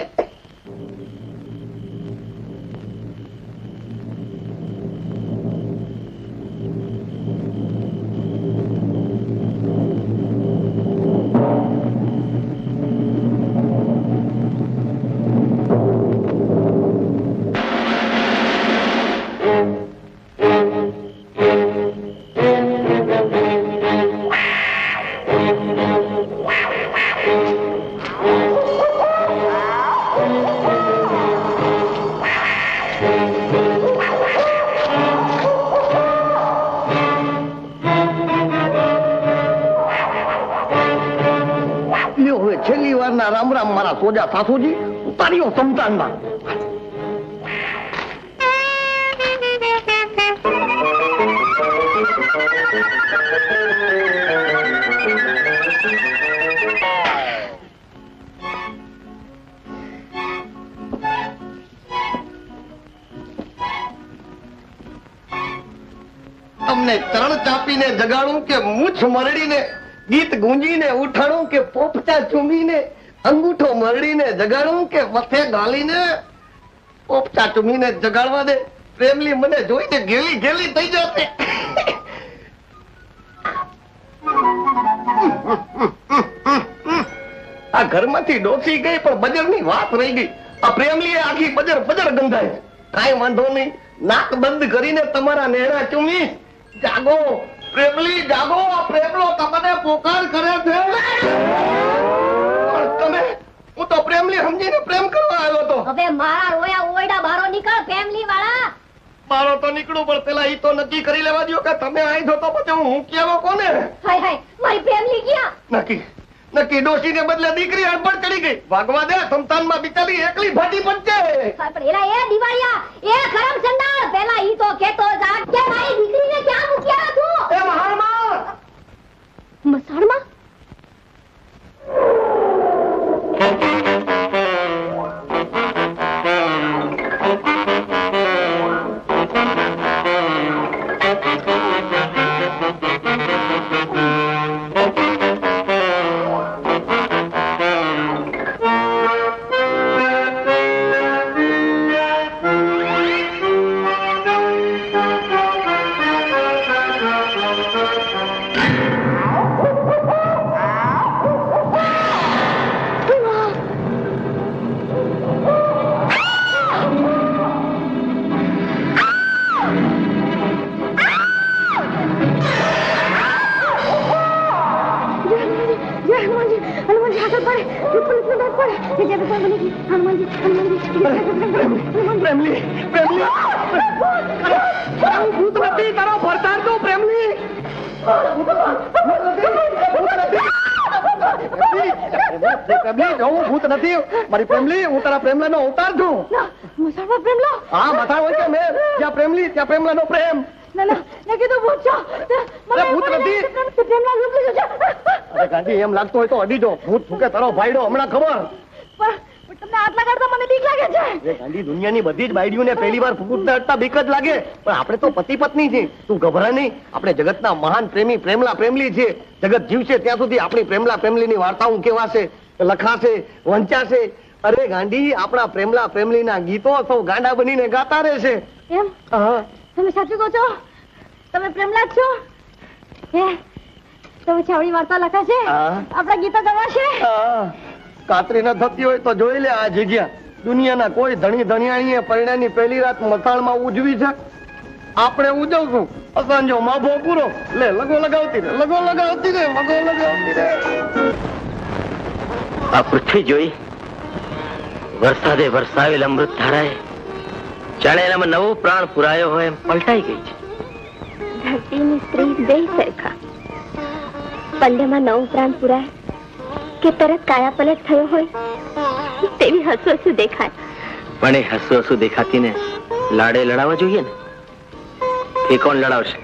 હવે છેલ્લી વારના રામ રામ મારા સોજા સાસુજી. ઉતાર્યો સમતાનમાં. તમને ચરણ ચાપીને જગાડું કે મૂછ મરડીને ગીત ગુંજીને ઉઠાડું કે પોપચા ચૂમીને અંગૂઠો મરડીને જગાડું કે મથે ગાલીને પોપચા ચૂમીને જગાડવા દે. પ્રેમલી મને જોઈને ગેલી ગેલી થઈ જશે. આ ઘરમાંથી ડોસી ગઈ પણ બજરની વાત રહી ગઈ. આ પ્રેમલી આખી બજર બજર ગંધાય. કાંઈ વાંધો નહીં, નાક બંધ કરીને તમારા નેણા ચૂમી. જાગો પ્રેમલી જાગો. આ પ્રેમલો તમને પોકાર કરે છે. તમે હું તો પ્રેમલી સમજીને પ્રેમ કરવા આવ્યો હતો. હવે મારા રોયા ઓરડા બારો નીકળ ફેમિલી વાળા. મારો તો નીકળું પણ પેલા ઈ તો નક્કી કરી લેવા દો કે તમે આઈ છો તો પછી હું કેવો કોને. હાય હાય મારી ફેમિલી ગયા. નક્કી નક્કી ડોશીને બદલે દીકરી અડબડ ચડી ગઈ. ભાગવા દે, સંતાનમાં બિચારી એકલી ફાટી પડશે. પણ એલા એ દિવાળિયા એ ખરમ સંડાળ પેલા ઈ તો કેતો જા કે મારી દીકરીને ક્યાં મૂક્યા તું? એ મહારમાં મસાણમાં ભૂત નથી મારી પ્રેમલી. હું તારા પ્રેમલા નો અવતાર છું. મસાણમાં પ્રેમલો? હા મથા હોય કે મેં જ્યાં પ્રેમલી ત્યાં પ્રેમલા નો પ્રેમ. ના ના મેં કીધું ભૂત છો. ભૂત નથી. પ્રેમલા રૂપ લીધું છે. અરે ગાંધી એમ લાગતું હોય તો અડી દો. ભૂત થૂકે તારો ભાઈડો હમણાં ખબર. પણ તમને આટલા કાઢતા મને બીક લાગે છે. ગાંધી દુનિયાની બધી જ બાયડીઓને પહેલી વાર ભૂતને અડતા બીક જ લાગે. પણ આપણે તો પતિ પત્ની છે. તું ગભરા નહીં. આપણે જગતના મહાન પ્રેમી પ્રેમલા પ્રેમલી છે. જગત જીવશે ત્યાં સુધી આપણી પ્રેમલા પ્રેમલીની વાર્તાઓ કહેવાશે, લખાશે, વંચાશે. અરે ગાંધી આપણા પ્રેમલા પ્રેમલીના ગીતો સૌ ગાંડા બનીને ગાતા રહેશે. એમ? હા તમે સાચું કહો છો? તમે પ્રેમલા જ છો? હે તમે છાવડી વાર્તા લખાશે? આપણા ગીતો ગવાશે? કાતરી ન થતી હોય તો જોઈ લે આ જગ્યા. દુનિયાના કોઈ ધણી ધણિયાણીએ પરિણાની પહેલી રાત મસાણમાં ઉજવી છે. આપણે ઉજવશું. અસાંજો માભો પૂરો. લે લગો લગાવતી રે, લગો લગાવતી રે, લગો લગાવતી રે. આ પૃથ્વી જોઈ વરસાદે વરસાવેલ અમૃત ધારાએ જાણે એનામાં નવો પ્રાણ પુરાયો હોય એમ પલટાઈ ગઈ છે. ધરતીની સ્ત્રી બે સરખા. પંડેમાં નવું પ્રાણ પુરાય કે તરત કાયા પલટ થયો હોય તેવી હસુ હસુ દેખાય. પણ એ હસુ હસુ દેખાતી ને લાડે લડાવવા જોઈએ ને. એ કોણ લડાવશે?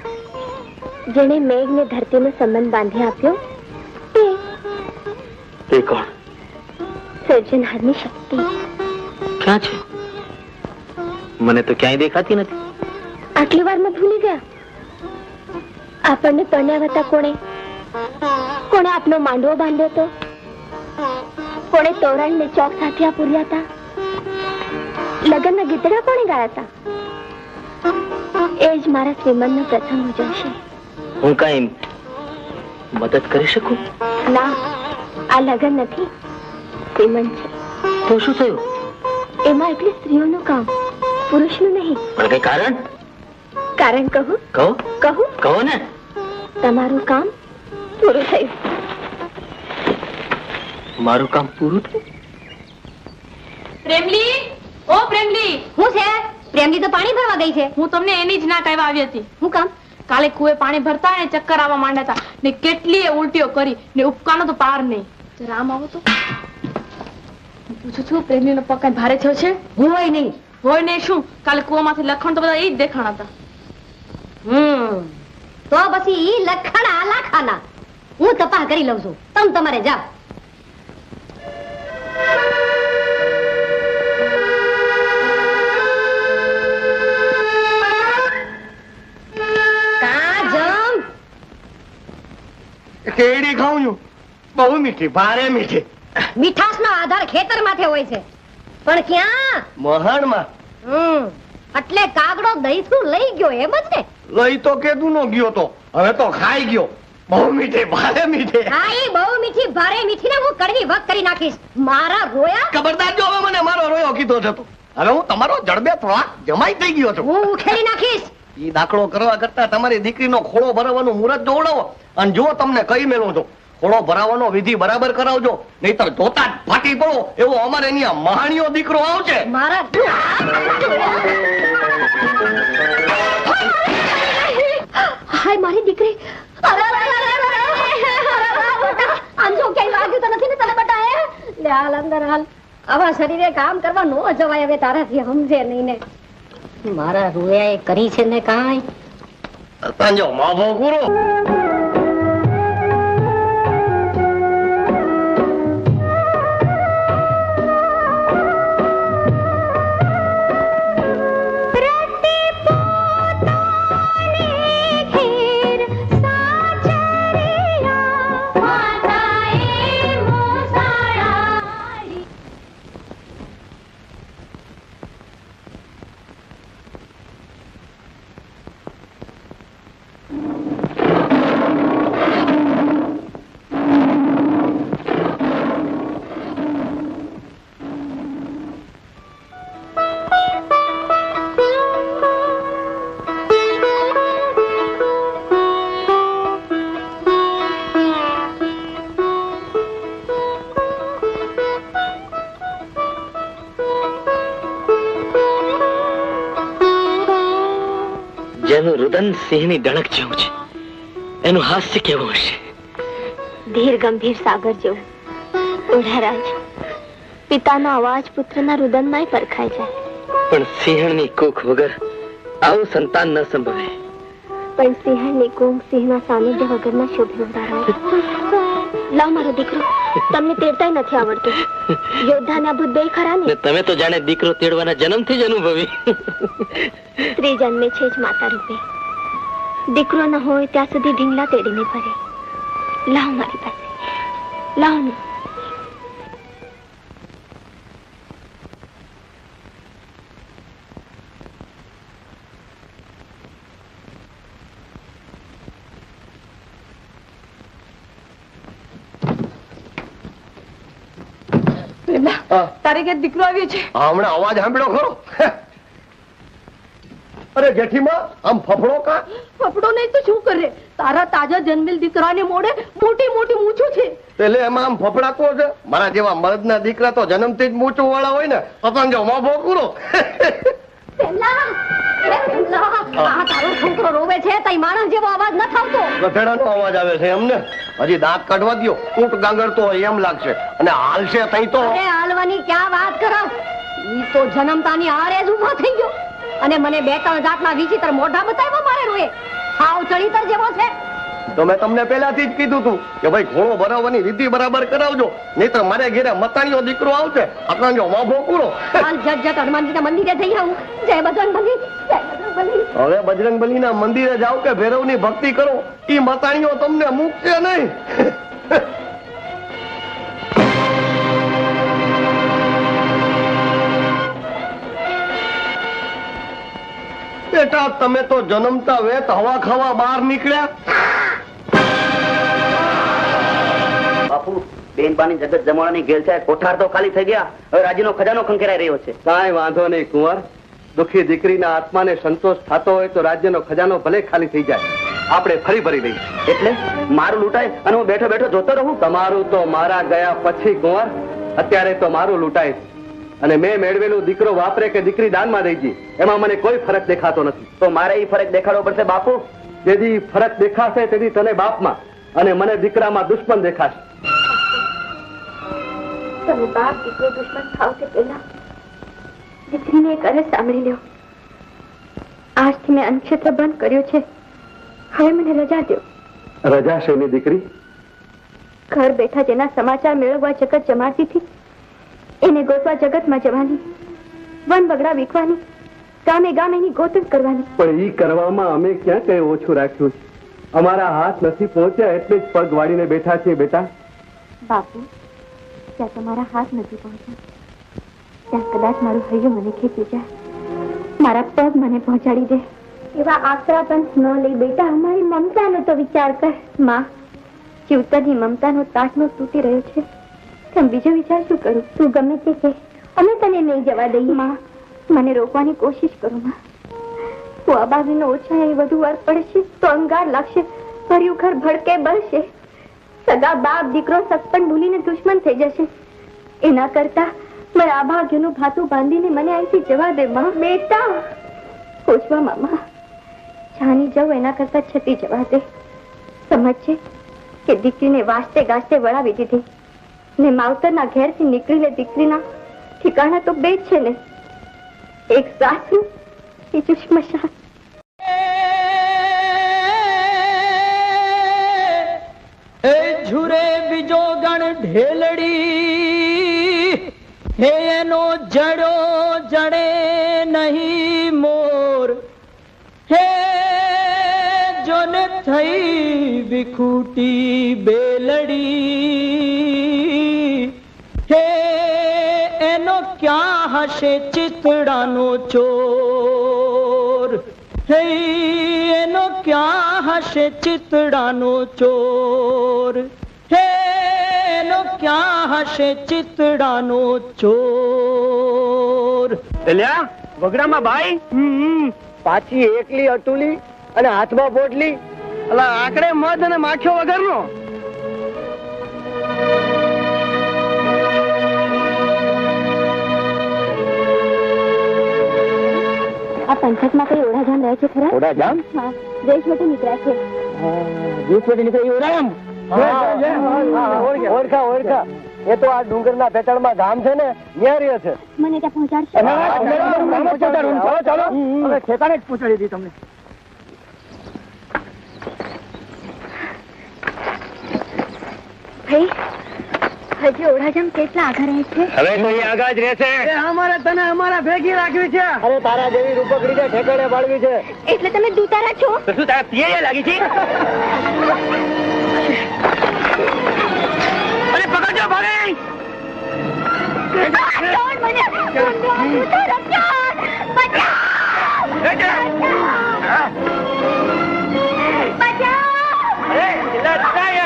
જેણે મેઘ ને ધરતીનો સંબંધ બાંધી આપ્યો તે કોણ? સર્જનહારની શક્તિ. ક્યાં છે? મને તો ક્યાંય દેખાતી નથી. આટલી વારમાં ભૂલી ગયા? આપણને પરણ્યા હતા કોણે? કોણે આપનો માંડવો બાંધ્યો હતો? કોણે તોરણ ને ચોક સાથે પૂર્યા હતા? લગ્નના ગીતડા કોણે ગાયા હતા? એ જ મારા શ્રીમંતનો પ્રસંગ ઉજવશે. હું કઈ મદદ કરી શકું? ના, આ લગ્ન નથી, શ્રીમંત છે. તો શું થયું? એમાં એટલી સ્ત્રીઓનું કામ, પુરુષનું નહીં. પણ કઈ કારણ? કારણ કહું? કહો કહું? કહો ને. તમારું કામ પૂરું થયું. મારું કામ પૂરું થયું? પ્રેમલી, ઓ પ્રેમલી. હું છે? પ્રેમલી તો પાણી ભરવા ગઈ છે. હું તમને એની જ ના કહેવા આવી હતી. હું કામ? કાલે કુએ પાણી ભરતા ને ચક્કર આવવા માંડ્યા હતા ને કેટલીય ઉલટીઓ કરી ને ઉપકાનો તો પાર નહીં. રામ આવો તો હું પૂછું છું પ્રેમલીનો પગ કઈ ભારે થયો છે? હોય નહીં. હોય ને શું, કાલે કુવામાંથી લખણ તો બધા એ જ દેખાણા હતા. તો પછી ઈ લખણ આલા ખાના હું તપાસ કરી લઉં છું. તમે તમારે જાઓ. કેડી ખાઉં છું, બહુ મીઠી, ભારે મીઠી. મીઠાશનો આધાર ખેતર માથે હોય છે, પણ ક્યાં? મહાણમાં. એટલે કાગડો દહીસું લઈ ગયો એમ જ ને? લઈ તો કેદું નો ગયો તો, હવે તો ખાઈ ગયો. બહુ મીઠી, ભારે મીઠી. હા, ઈ બહુ મીઠી ભારે મીઠી ને હું કડવી વક કરી નાખીશ. મારા રોયા ખબરદાર જો હવે મને મારો રોયો કીધો છે તો. હવે હું તમારો જડબે થોડા જમાઈ થઈ ગયો છું. હું ઉખેડી નાખીશ. ઈ દાખલો કરવા કરતા તમારી દીકરીનો ખોળો ભરાવાનું મુહૂર્ત જોવડાવો, અને જો તમને કઈ મેળવો છો ખોળો ભરાવાનો વિધિ બરાબર કરાવજો, નહીતર જોતા જ ફાટી પડો એવો અમારે અહીંયા મહાણીયો દીકરો આવશે. મારા હાય મારી દીકરી. આમ જો ક્યાંય વાગ્યું તો નથી ને તને બટાએ? લે હાલ અંદર હાલ. આવા શરીરે કામ કરવા નો જવાય હવે તારાથી, સમજે નહીં ને. મારા રોયા કરી છે ને કાંઈ. તાંજો માભો ગુરુ. જેનું રુદન સિંહની ડણક જેવું છે, એનું હાસ્ય કેવું હશે? ધીર ગંભીર સાગર જેવું. ઓઢારાજ, પિતાનો અવાજ પુત્રના રુદનમાંય પરખાય જાય. પણ સિંહણની કૂખ વગર આવું સંતાન ન સંભવે. પણ સિંહણની કૂખ સિંહના સાનિધ્ય વગરના શોભે ઉડાડે. લાવ મારો દીકરો, તમને તેડતાય નથી આવડતું. યોદ્ધાના ભૂત બે ખરા ને? તમે તો જાણે દીકરો તેડવાના જન્મથી જ અનુભવી. સ્ત્રી જન્મે છે જ માતા રૂપે. દીકરો ન હોય ત્યાં સુધી ઢીંગલા તેડીને ફરે. લાવ મારી પાસે, લાવ ને. તારી ઘેર દીકરો આવ્યો છે. હમણાં અવાજ સાંભળ્યો ખરો? અરે જેઠીમાં, આમ ફફડો કા? ફફડો નહીં તો શું કરે? તારા તાજા જન્મેલ દીકરાને મોઢે મોટી મોટી મૂછું છે. એટલે એમાં આમ ફફડાકો છે? મારા જેવા મર્દના દીકરા તો જન્મથી જ મૂછું વાળા હોય ને, પતંગો મોભો કુરો. તારો છોકરો રોવે છે, તઈ માણસ જેવો અવાજ ન થાવતો. ગધેડાનો અવાજ આવે છે એમને? હજી દાંત કાઢવા દ્યો, ઊંટ ગાંગરતો હોય એમ લાગશે. અને હાલશે તઈ તો. અરે હાલવાની ક્યાં વાત કરો? ઈ તો જન્મતાની હારે જ ઊભો થઈ ગયો અને મને બે ત્રણ જાતના વિચિત્ર મોઢા બતાવ્યા મારે રોએ. હાવ ચણીતર જેવો છે. તો મેં તમને પહેલાથી જ કીધું તું કે ભાઈ ઘોડો ભરાવવાની વિધિ બરાબર કરાવજો, નહીતર મારે ઘેરે મતાણીયો દીકરો આવશે. અકળાંજો મોભો પૂરો. હાલ જટ હનુમાનજીના મંદિરે જઈ આવું. જય બજરંગબલી, જય બજરંગબલી. હવે બજરંગબલીના મંદિરે જાઓ કે ભૈરવની ભક્તિ કરો, ઈ મતાણીઓ તમને મૂકશે નહીં. બેટા, તમે તો જન્મતા વેત હવા ખાવા બહાર નીકળ્યા. બાપુ, બેનપાની જગત જમાવાની ગેલ છે, કોઠાર તો ખાલી થઈ ગયા, હવે રાજીનો ખજાનો ખંખેરાઈ રહ્યો છે. કાંઈ વાંધો નહીં કુંવર. દુખી દીકરીના આત્માને સંતોષ થતો હોય તો રાજ્યનો ખજાનો ભલે ખાલી થઈ જાય, આપણે ફરી ભરી લઈએ. એટલે મારું લૂંટાય અને હું બેઠો બેઠો જોતો રહું? તમારું તો મારા ગયા પછી કુંવર, અત્યારે તો મારું લૂંટાય છે. અને મેં મેળવેલું દીકરો વાપરે કે દીકરી દાનમાં દઈ દી, એમાં મને કોઈ ફરક દેખાતો નથી. તો મારે એ ફરક દેખાડવો પડશે બાપુ. જેથી ફરક દેખાશે તેથી તને બાપમાં અને મને દીકરામાં દુશ્મન દેખાશે. તમે બાપ દીકરો દુશ્મન થાવ તે પહેલા દીકરીને એક અરજ સાંભળી લ્યો. આજથી મેં અન્નક્ષેત્ર બંધ કર્યો છે. હવે મને રજા દો. રજા શેની દીકરી? ઘર બેઠા જેના સમાચાર મેળવવા જગત જમાડતી હતી એને ગોતવા જગતમાં જવાની, વન બગડા વીખવાની, ગામે ગામે એની ગોતણ કરવાની. પણ ઈ કરવામાં અમે ક્યાં કઈ ઓછું રાખ્યું છે? અમારા હાથ નથી પહોંચ્યા એટલે જ પગ વાળીને બેઠા છીએ બેટા. બાપુ, ત્યાં તમારા હાથ નથી પહોંચ્યા ત્યાં કદાચ મારું હૈયું મને ખેંચી જાય, મારા પગ મને પહોંચાડી દે. એવા આશરા પણ ન લઈ બેટા. અમારી મમતાનો તો વિચાર કર. માં, જીવતરની મમતાનો તાટનો તૂટી રહ્યો છે. તમે બીજો વિચાર શું કરું? તું ગમે તે કે અમે તને નહીં જવા દઈએ. માં, મને રોકવાની કોશિશ કરો. માં, તું આ બાજુનો ઓછા એ વધુ વાર પડશે તો અંગાર લાગશે, ભર્યું ઘર ભડકે બળશે, સગા બાપ દીકરો સગપણ ભૂલીને દુશ્મન થઈ જશે. એના કરતા મારા અભાગ્યનું ભાતું બાંધીને મને અહીંથી જવા દે. માં, બેટા પૂછવા મામા જાની જાવ એના કરતા છતી જવા દે. સમજશે કે દીકરીને વાસ્તે ગાસ્તે વળાવી દીધી ને માવતરના ઘેરથી નીકળીને દીકરીના ઠિકાણા તો બે જ છે ને, એક સાસરું બીજું સ્મશાન. ઝુરે બીજો ગણ ઢેલડી હે એનો જડો જડે નહીં મોર. હે જોને થઈ વિખૂટી બેલડી હે એનો ક્યાં હશે ચિતડાનો ચોર. હે એનો ક્યાં હશે ચિતડાનો ચોર. હે એનો ક્યાં હશે ચિતડાનો ચોર. એલ્યા વગડામાં બાઈ પાછી એકલી અટુલી અને હાથમાં પોટલી, અલા આકડે મધ અને માખ્યો વગરનો. આ પંથકમાં કઈ ઓઢાજામ રહે છે ખરા? ઓઢાજામ? હા, દેશ માટે નીકળ્યા છે. દેશ માટે નીકળી ઓઢાજામ? ઓળખા ઓળખા. એ તો આ ડુંગરના પેટાળમાં ગામ છે ને, ત્યાં રહે છે. મને ત્યાં પહોંચાડશે? ચાલો ઠેકાણે જ પહોંચાડી દી તમને. ભાઈ, હજી ઓઢાજામ કેટલા આગળ રહે છે? હવે કોઈ આગળ જ રહેશે. અમારે તને અમારા ભેગી રાખવી છે. અરે તારા જેવી રૂપકડી છે, ઠેકાણે પાડવી છે. એટલે તમે દૂતારા છો? તો શું તારા પિયે લાગી છે? અરે પકડજો ભાગે.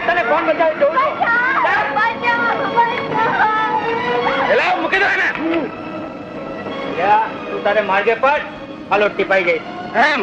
તને કોણ બચાવી દઉં? મૂકી દો એને. તું તારે માર્ગે પડ, હાલો ટીપાઈ જઈશ એમ.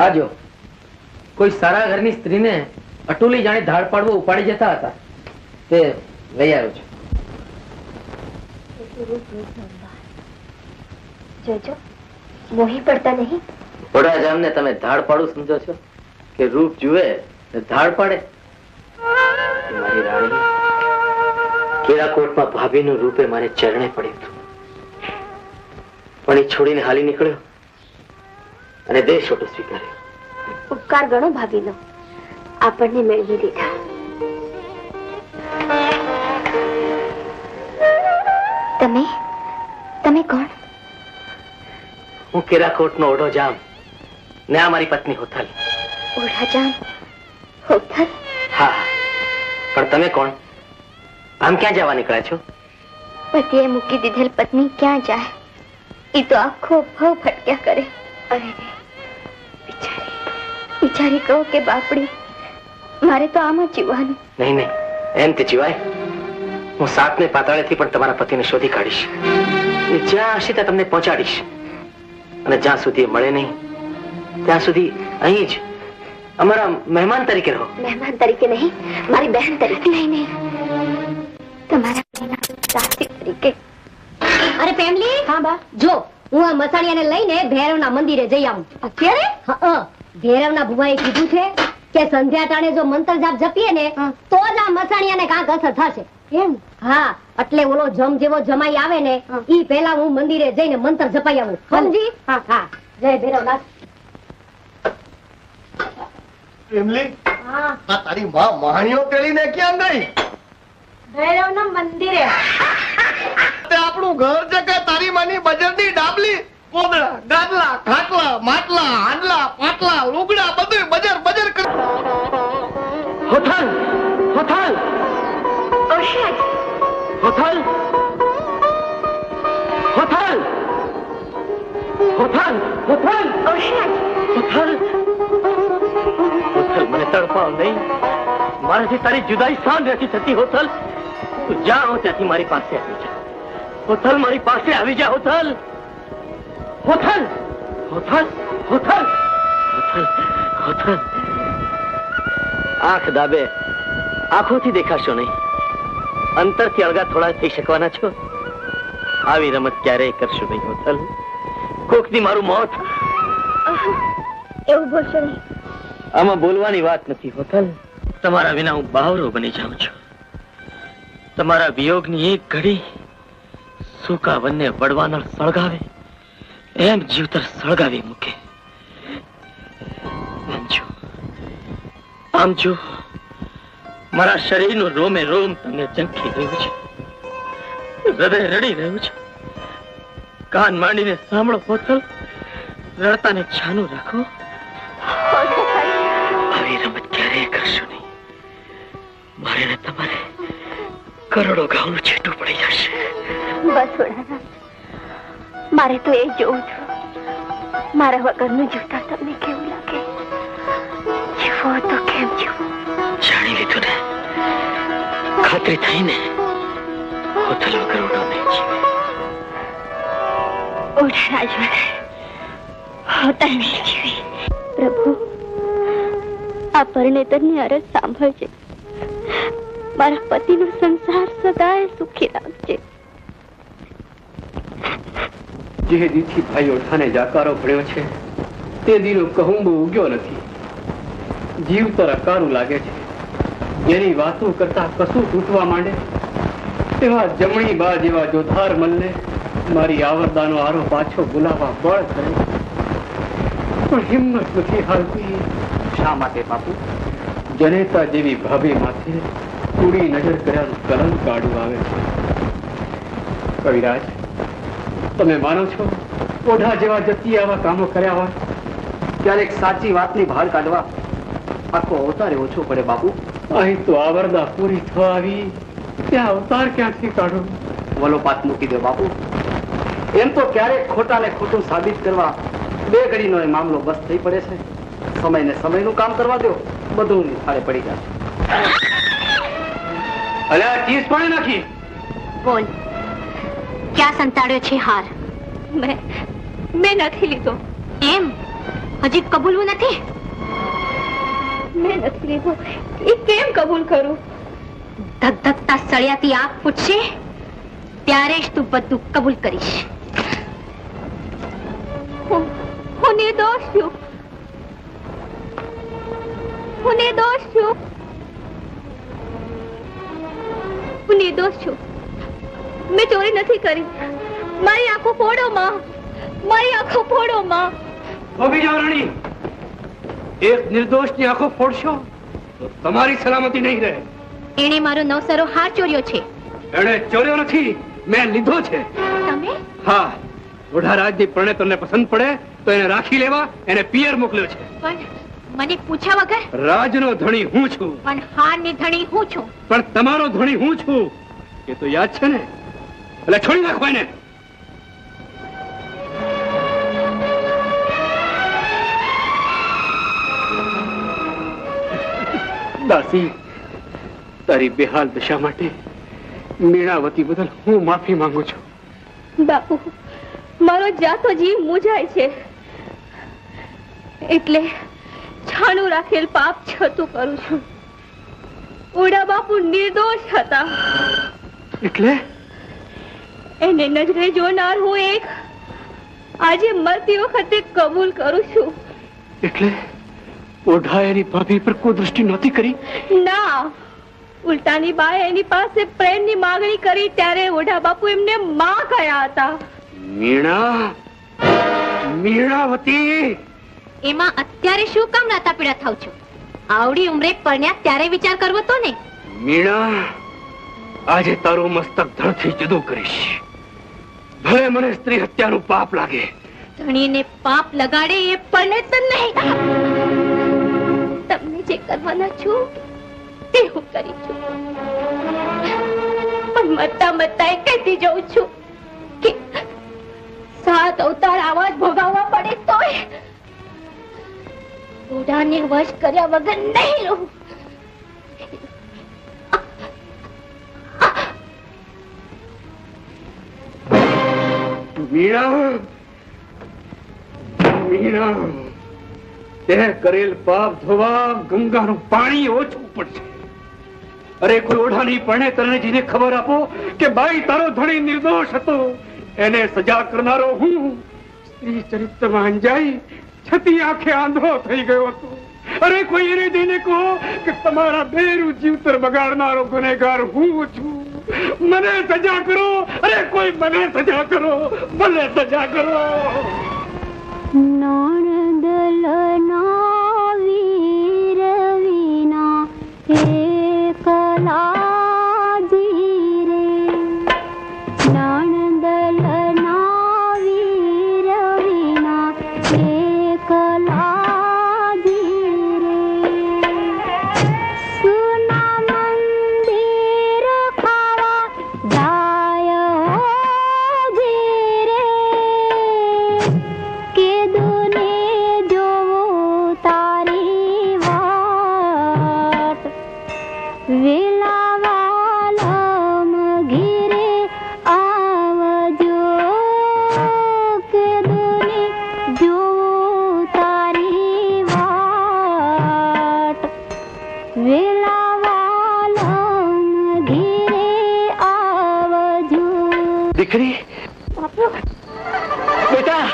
આજો કોઈ સારા ઘરની સ્ત્રીને અટુલી જાણે ધાડ પાડવો ઉપાડી જતા હતા તે લઈ આવ્યો છે. જોજો મોહી પડતા નહીં. ઓઢાજામને તમે ધાડ પાડું સમજો છો કે રૂપ જુએ ને ધાડ પાડે? મારી રાણી કેરાકોટમાં ભાભીનું રૂપે મારે ચરણે પડ્યું હતું, પણ એ છોડીને હાલી નીકળ્યો અને દેશ ઓટો સ્વીકાર્યો. ઉપકાર ગણો ભાભીનો, આપણને મેળવી લીધા. તમે તમે કોણ? હું કેરાકોટનો ઓઢોજામ ને આ મારી પત્ની હોથલ. ઓઢાજામ હોથલ? હા, પણ તમે કોણ? આમ ક્યાં જવા નીકળ્યા છો? પતિએ મૂકી દીધેલ પત્ની ક્યાં જાય? એ તો આખો ભાવ ફટક્યા કરે. અરે બિચારી કહો કે બાપડી, મારે તો આમ જ જીવવાનું. નહીં નહીં, એમ તે જીવાય. હું સાતને પાતાળેથી પણ તમારા પતિને શોધી કાઢીશ. એ જ્યાં હશે ત્યાં તમને પહોંચાડીશ, અને જ્યાં સુધી એ મળે નહીં ત્યાં સુધી અહીં જ અમારા મહેમાન તરીકે રહો. મહેમાન તરીકે નહીં, મારી બહેન તરીકે. નહીં નહીં, તમારા સાસી તરીકે. અરે ફેમિલી, હા બા, જો હું આ મસાણિયાને લઈને ભૈરવના મંદિરે જઈ આવું. અત્યારે? હા, ભૈરવના ભુવાએ કીધું છે કે સંધ્યા ટાણે જો મંત્ર જાપ જપીએ ને તો જ આ મસાણિયાને કાંક અસર થશે. એમ? હા, એટલે ઓલો જમ જેવો જમાઈ આવે ને ઈ પહેલા હું મંદિરે જઈને મંત્ર જપાઈ આવું. સમજી? હા હા, જય ભૈરવનાથ. એમલી, આ તારી માં મહાણીઓ તેડીને ક્યાં ગઈ? ભૈરવના મંદિરે. તે આપણું ઘર છે કે તારી માની બજરની ડાબલી? કોદળા, ગાદલા, ખાટલા, માટલા, હાંડલા, પાટલા, લુગડા બધું બજર બજર કર. હોથલ, હોથલ, ઓશિયાર. હોથલ, હોથલ, હોથલ, હોથલ, ઓશિયાર. હોથલ, હોથલ, મને તડપાવ નહીં. મારાથી તારી જુદાઈ શાન નથી થતી. હોથલ, તું જ્યાં હો ત્યાંથી મારી પાસે આવી જા. હોથલ, મારી પાસે આવી જા. હોથલ, હોથલ, હોથલ, હોથલ, હોથલ, હોથલ. આંખ દાબે આંખોથી દેખાશો નહીં, અંતરથી અળગા થોડા થઈ શકવાના છો. આવી રમત ક્યારેય કરશો નહીં. હોથલ, કોકની મારું મોત. એવું બોલશો નહીં. આમાં બોલવાની વાત નથી. હોથલ, તમારા વિના હું બાવરો બની જાઉં છું. તમારા વિયોગની એક ઘડી સૂકા વનને વડવાનળ સળગાવે એમ જીવતર સળગાવી મૂકે. આમ જો મારા શરીરનું રોમે રોમ તમને ઝંખી રહ્યું છે, હૃદય રડી રહ્યું છે. કાન માંડીને સાંભળો હોથલ, રડતાને છાનું રાખો. આવી રમત ક્યારેય કરશો નહીં. મારે ને તમારે કરોડો ઘાવનું છેટું પડી જશે. બસ વડાના, મારે તો એ જોવું છું, મારા વગરનું જોતા તમને કેવું લાગે. જીવો તો કેમ જીવો? જાણી લીધું ને, ખાતરી થઈ ને. હોથલ વગર ઉડો નહીં જીવે. ઓઢા જ વગર હોતા નહીં જીવે. પ્રભુ, આ પરણેતરની અરજ સાંભળજે. મારા પતિનો સંસાર સદાય સુખી રાખજે. જે દીથી ભાઈ ઓઠાને જાકારો ભળ્યો છે તે દીનો કહુંબો ઉગ્યો નથી. જીવ તો અકારું લાગે છે. એની વાતો કરતા કશું તૂટવા માંડે તેવા જમણી બા જેવા જોધાર મલને મારી આવરદાનો આરો પાછો બોલાવવા બળ કરે, પણ હિંમત નથી હાલતી. શા માટે બાપુ? જનેતા જેવી ભાભી માથે કુડી નજર કર્યાનું કલંક કાઢું આવે છે. કવિરાજ, તમે માનો છો ઓઢા જેવા જતી આવા કામો કર્યા હોય? ક્યારેક સાચી વાતની બહાર કાઢવા આખો અવતારે ઓછો પડે બાપુ. અહીં તો આવરદા પૂરી થવા આવી, ત્યાં અવતાર ક્યાંથી કાઢો? વલોપાત મૂકી દો બાપુ. એમ તો ક્યારેક ખોટા ને ખોટું સાબિત કરવા બે ઘડીનો એ મામલો બસ થઈ પડે છે. સમયને સમયનું કામ કરવા દો, બધું થાળે પડી જશે. અલ્યા ચીઝ પાણી નાખી. બોલ, ક્યાં સંતાડ્યો છે હાર? મેં નથી લીધો. એમ? હજી કબૂલવું નથી? મેં નથી લીધો એ કેમ કબૂલ કરું? ધગધગતા સળિયાથી આંખ ફૂટશે ત્યારે જ તું બધું કબૂલ કરીશ. નિર્દોષ છું. હું નિર્દોષ છું. હું નિર્દોષ છું. મેં ચોરી નથી કરી. મારી આંખો ફોડો માં. મારી આંખો ફોડો માં. ગોપી જાઓ રાણી, એક નિર્દોષની આંખો ફોડશો તો તમારી સલામતી નહીં રહે. એણે મારો નવસરો હાર ચોર્યો છે. એણે ચોર્યો નથી, મેં લીધો છે. તમે? હા, ઓઢારાજની પરણેતરને પસંદ પડે તો એને રાખી લેવા એને પિયર મોકલ્યો છે. પણ મને પૂછ્યા વગર? રાજનો ધણી હું છું. પણ હારની ધણી હું છું. પણ તમારો ધણી હું છું એ તો યાદ છે ને? એટલે છોડી નાખો એને. દાસી, તારી બેહાલ દશા માટે મીણાવતી બદલ હું માફી માંગુ છું. બાપુ, મારો જાતો જીવ મૂંઝાય છે એટલે છાણું રાખેલ પાપ છતું કરું છું. ઓડા બાપુ નિર્દોષ હતા એટલે એને નજરે જોનાર હું એક આજે મરતી વખતે કબૂલ કરું છું. એટલે ઓઢા એની ભાભી પર કોઈ દૃષ્ટિ નહોતી કરી? ના, ઉલટાની બાએ એની પાસે પ્રેમની માંગણી કરી ત્યારે ઓઢા બાપુ એમને માં કહ્યા હતા. મીણા, મીણાવતી, એમાં અત્યારે શું કામ નાતા પીડા થાવ છો? આવડી ઉંમરે પરણ્યા ત્યારે વિચાર કરવો તો ને. મીણા, આજે તારું મસ્તક ધડથી જુદું કરીશ. ભલે મને સ્ત્રી હત્યાનું પાપ લાગે. ધણીને પાપ લગાડે એ પરણેતર નહીં. તમને જે કરવાના છો તે હું કરી છું. પણ મરતા મરતા કહેતી જઉં છું કે 7 અવતાર આવા જ ભોગવવા પડે તોય ઓઢાને વશ કર્યા વગર નહીં રહું. મીણા, મીણા, તે કરેલ પાપ ધોવા ગંગાનું પાણી ઓછું પડશે. અરે કોઈ ઓઢાની પરણેતરને જઈને ખબર આપો કે ભાઈ તારો ધણી નિર્દોષ હતો. એને સજા કરનારો હું સ્ત્રી ચરિત્રમાં અંજાઈ છતી આંખે આંધળો થઈ ગયો હતો. અરે કોઈ એને જઈને કહો કે તમારા બેરું જીવતર બગાડનારો ગુનેગાર હું છું. મને સજા કરો. અરે કોઈ મને સજા કરો. મને સજા કરો. નણદલના વીર વિના એકલા જીરે. નણદલના વીર વિના એકલા જીરે. સુના મંદિર ખાવા જાય જીરે. કીધુને જોવું તારી વાટ. વેલાવાલમ ઘીરે આવજો. કીધુને જોવું તારી વાટ. વેલાવાલમ ઘીરે આવજો. દીકરી, બેટા,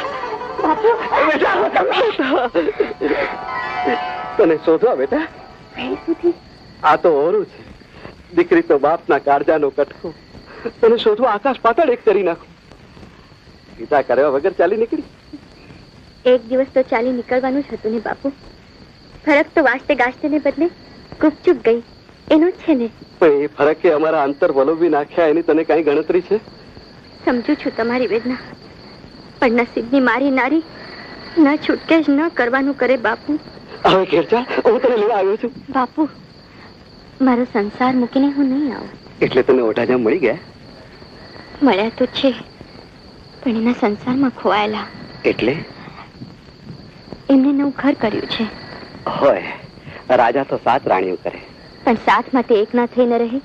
તને શોધવા બેટા. આ તો ઓરું છે. દીકરી તો બાપના કાળજાનો કટકો. તને શોધવા આકાશ પાતાળ એક કરી નાખું. પિતા કર્યા વગર ચાલી નીકળી. એક દિવસ તો ચાલી નીકળવાનું જ હતું ને બાપુ. ફરક તો વાસ્તે ગાસ્તે ને બદલે ગુપચુપ ગઈ એનું જ છે ને. પણ એ ફરકે અમારા અંતર વલોવી નાખ્યા એની તને કઈ ગણતરી છે? સમજુ છું તમારી વેદના, પણ નસીબની મારી નારી ન છૂટકે જ ન કરવાનું કરે બાપુ. હવે ઘેર ચાલ, હું તને લેવા આવ્યો છું. બાપુ, મારો સંસાર મૂકીને હું નહીં આવું. એટલે તને ઓઢાજા મળી ગયા? મળ્યા તો છે, પણ એના સંસારમાં ખોવાયેલા. એટલે એમને નવું ઘર કર્યું છે. હોય, રાજા તો 7 રાણીઓ કરે. પણ 7 માંથી એક ના થઈ ન રહે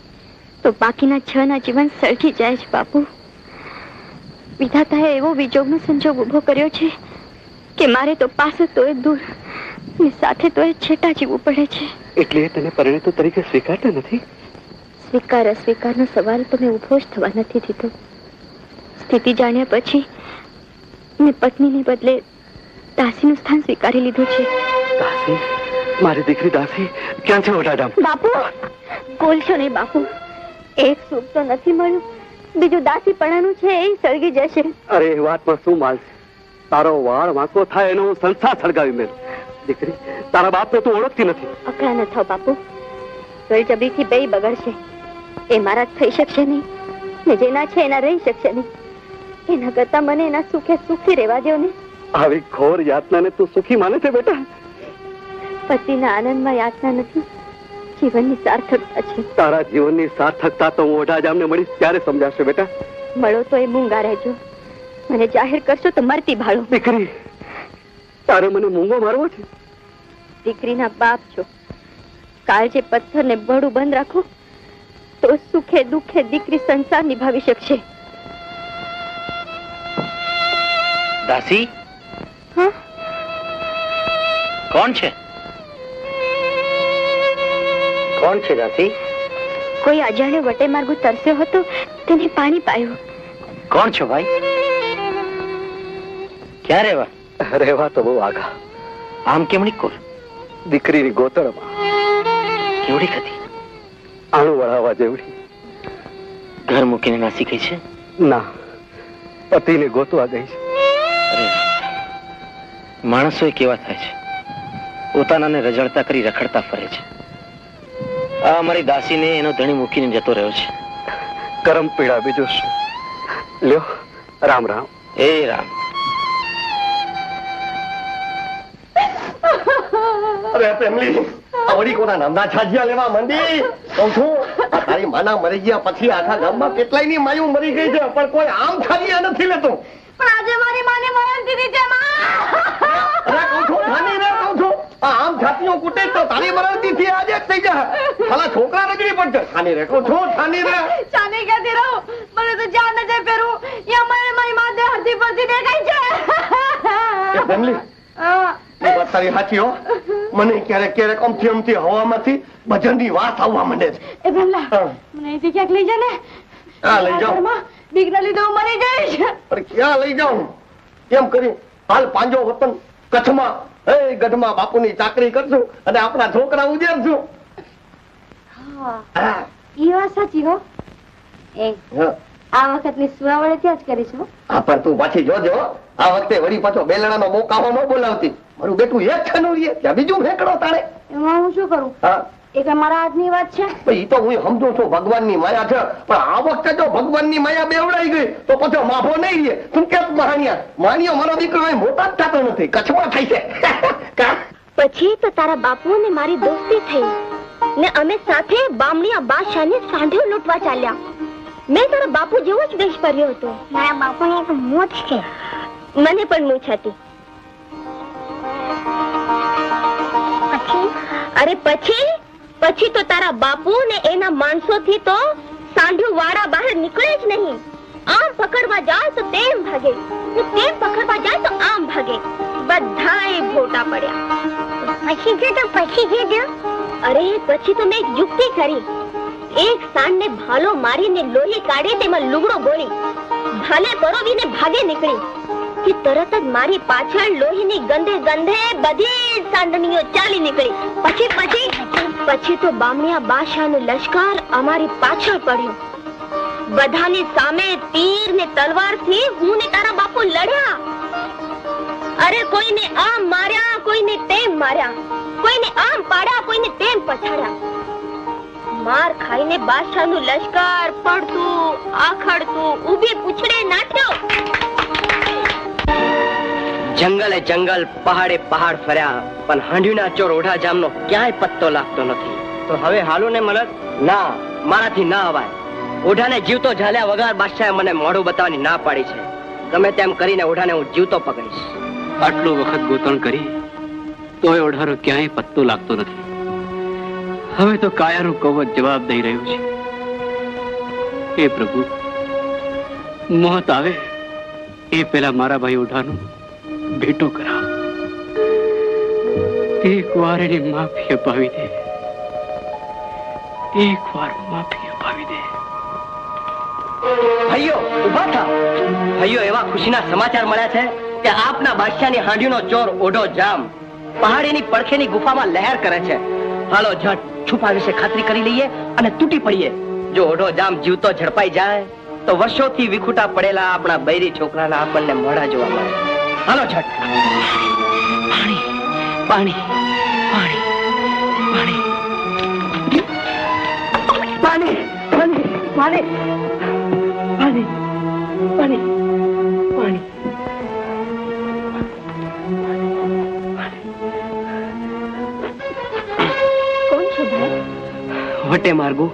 તો બાકીના 6 ના જીવન સળગી જાય છે બાપુ. વિધાતાએ એવો વિજોગનો સંજોગ ઉભો કર્યો છે કે મારે તો પાસે તોય દૂર ને સાથે તોય છેટા જીવવું પડે છે. એટલે તને પરિણીતો તરીકે સ્વીકારતા નથી? સ્વીકાર અસ્વીકારનો સવાલ તો મેં ઉભો જ થવા નથી દીધો. સ્થિતિ જાણ્યા પછી મેં પત્નીને બદલે દાસીનું સ્થાન સ્વીકારી લીધું છે. દાસી? મારી દીકરી દાસી ક્યાં છે ઓઢાધામ? બાપુ બોલશો નહીં બાપુ. એક સુખ તો નથી મળ્યું, બીજું દાસીપણાનું છે એ સળગી જશે. અરે એ વાતમાં શું માલ છે? તારો વાળ વાંકો થાય એનો હું સંસાર સળગાવી મેં. દીકરી, તારા બાપને તું ઓળખતી નથી. અકળા ન થાવ બાપુ. બળજબરીથી બે બગડશે એ મારા થઈ શકશે નહીં, ને જેના છે એના રહી શકશે નહીં. એના કરતા મને એના સુખે સુખી રહેવા દો ને. આવી ઘોર યાતનાને તું સુખી માને છે બેટા? પતિના આનંદમાં યાતના નથી, જીવનની સાર્થકતા છે. તારા જીવનની સાર્થકતા તો હું ઓઢાજામને મળીશ ત્યારે સમજાશે બેટા. મળો તો એ મૂંગા રહેજો, મને જાહેર કરશો તો મરતી ભાળો. દીકરી, તારે મને મૂંગો મારવો છે? દીકરીના બાપ છો, કાળજે પથ્થર ને બળું બંધ રાખો તો સુખે દુઃખે દીકરી સંસાર નિભાવી શકશે. દાસી? હા? કોણ છે? કોણ છે દાસી? કોઈ અજાણ્યો વટે માર્ગો તરસ્યો હતો, તેને પાણી પાયું. કોણ છો ભાઈ? ક્યાં રહેવા? રહેવા તો બહુ આગા. આમ કેમણી કોર? દીકરીની ગોતળમાં. કેવડી હતી? આણું વળાવવા જેવડી. ઘર મૂકીને નાસી ગઈ છે? ના, પતિને ગોતવા ગઈ છે. માણસો કેવા થાય છે, પોતાનાને રજળતા કરી રખડતા ફરે છે. આ અમારી દાસીને એનો ધણી મૂકીને જતો રહ્યો છે. કરમ પીડા બીજું શું? લ્યો, રામ રામ. એ રામ. અરે ફેમિલી, આવડી કોના નામના છાજિયા લેવા માંડી? કહું છું, આ તારી માના મરી ગયા પછી આખા ગામમાં કેટલાય ની માયું મરી ગઈ છે, પણ કોઈ આમ છાજિયા નથી લેતું. પણ આજે મારી માને મરણ દીધી છે માં. અરે કહું છું, ખાની રે, કહું છું, આ આમ છાતીઓ કૂટે તો તારી મરણ દીધી આજે જ થઈ જાય. ભલા છોકરા રગડી પડશે. ખાની રે, કહું છું, ખાની રે. ચાની કહેતી રહું, મને તો જાન ન જાય ફેરું. યા મારે મારી માં દે હરતી પરથી દેખાય છે. એ ફેમિલી, એ વાત તારી સાચી હો. મને ક્યારેક ક્યારેક અમથી અમથી હવામાંથી ભજનની વાત આવવા માંડે છે. એ ભમલા, મને અહીંથી ક્યાંક લઈ જા ને. હા, લઈ જાઉં. દીકરા લીધે હું મરી જઈશ. પણ ક્યાં લઈ જાઉં? એમ કરી હાલ પાંજો વતન કચ્છમાં એ ગઢમાં બાપુની ચાકરી કરશું અને આપણા છોકરા ઉજેરશું. હા, ઈ વાત સાચી હો. એ આ વખતની સુવાવડે ત્યાં જ કરીશું. હા, પણ તું પાછી જોજો, આ વખતે વળી પાછો બેલણાનો મોકાવો ન બોલાવતી. મારું બેટું એક છનું રહીએ ત્યાં બીજું ફેંકડો તારે. એમાં હું શું કરું? હા, એ કઈ મારા હાથની વાત છે? ઈ તો હું સમજુ છું, ભગવાનની માયા છે, પણ આ વખતે જો ભગવાનની માયા બેવડાઈ ગઈ તો પછી માફો નહીં રહે. તું કે માણિયો મારો દીકરો એ મોટા જ થતો નથી, કચ્છમાં થાય છે. પછી તો તારા બાપુ ને મારી દોસ્તી થઈ ને અમે સાથે બામણીયા બાદશાહને સાંઢો લૂંટવા ચાલ્યા. મેં તારા બાપુ જેવો જ વેશ કર્યો હતો. મારા બાપુને એક મૂછ છે. મને પણ મૂછ હતી. અરે પછી તો તારા બાપુ ને એના માણસોથી તો સાંઢું વાળા બહાર નીકળે જ નહીં. આમ પકડવા જાય તો તેમ ભાગે, ને તેમ પકડવા જાય તો આમ ભાગે. બધાય ભોટા પડ્યા. પછી જે અરે પછી તો મેં એક યુક્તિ કરી. એક સાંઢને ભાલો મારીને લોહી કાઢી તેમાં લુગડો બોળી ભાલે પરોવીને ભાગે નીકળી કે તરત જ મારી પાછળ લોહીની ગંધે ગંધે બધી જ સાંઢણીઓ ચાલી નીકળી. પછી તો બામણીયા બાદશાહનો લશ્કર અમારી પાછળ પડ્યો. બધાની સામે તીર ને તલવારથી હું ને તારા બાપુ લડ્યા. અરે કોઈને આમ માર્યા, કોઈને તેમ માર્યા, કોઈને આમ પાડ્યા, કોઈને તેમ પછાડ્યા. માર ખાઈને બાદશાહનું લશ્કર પડતું આખડતું ઊભી પૂછડે નાટ્યો. જંગલે જંગલ, પહાડે પહાડ ફર્યા, પણ હાંડીના ચોર ઓઢાજામનો ક્યાંય પત્તો લાગતો નથી. તો હવે હાલો ને મલક? ના, મારાથી ના અવાય. ઓઢાને જીવતો ઝાલ્યા વગર બાદશાહે મને મોઢું બતાવવાની ના પાડી છે. ગમે તેમ કરીને ઓઢાને હું જીવતો પકડીશ. આટલો વખત ગોતણ કરી તોય ઓઢારો ક્યાંય પત્તો લાગતો નથી. હવે તો કાયાનું કવચ જવાબ દઈ રહ્યું છે. હે પ્રભુ, મોત આવે એ પેલા મારા ભાઈ ઓઢાનું ભેટો કરાવ. એક વાર એને માફી અપાવી દે, એક વાર માફી અપાવી દે. ભાઈઓ ઉભા થા. ભાઈઓ, એવા ખુશીના સમાચાર મળ્યા છે કે આપના બાદશાહની હાંડીનો ચોર ઓઢો જામ પહાડીની પડખેની ગુફામાં લહેર કરે છે. હાલો ઝટ છુપા વિશે ખાતરી કરી લઈએ અને તૂટી પડીએ. જો ઓઢો જામ જીવતો ઝડપાઈ જાય તો વર્ષોથી વિખૂટા પડેલા આપણા બૈરી છોકરાના આપણને મોઢા જોવા મળે. હાલો ઝટ. પાણી પાણી પાણી પાણી પાણી પાણી પાણી પાણી પાણી પાણી. કોણ છો ભાઈ? વટે માર્ગો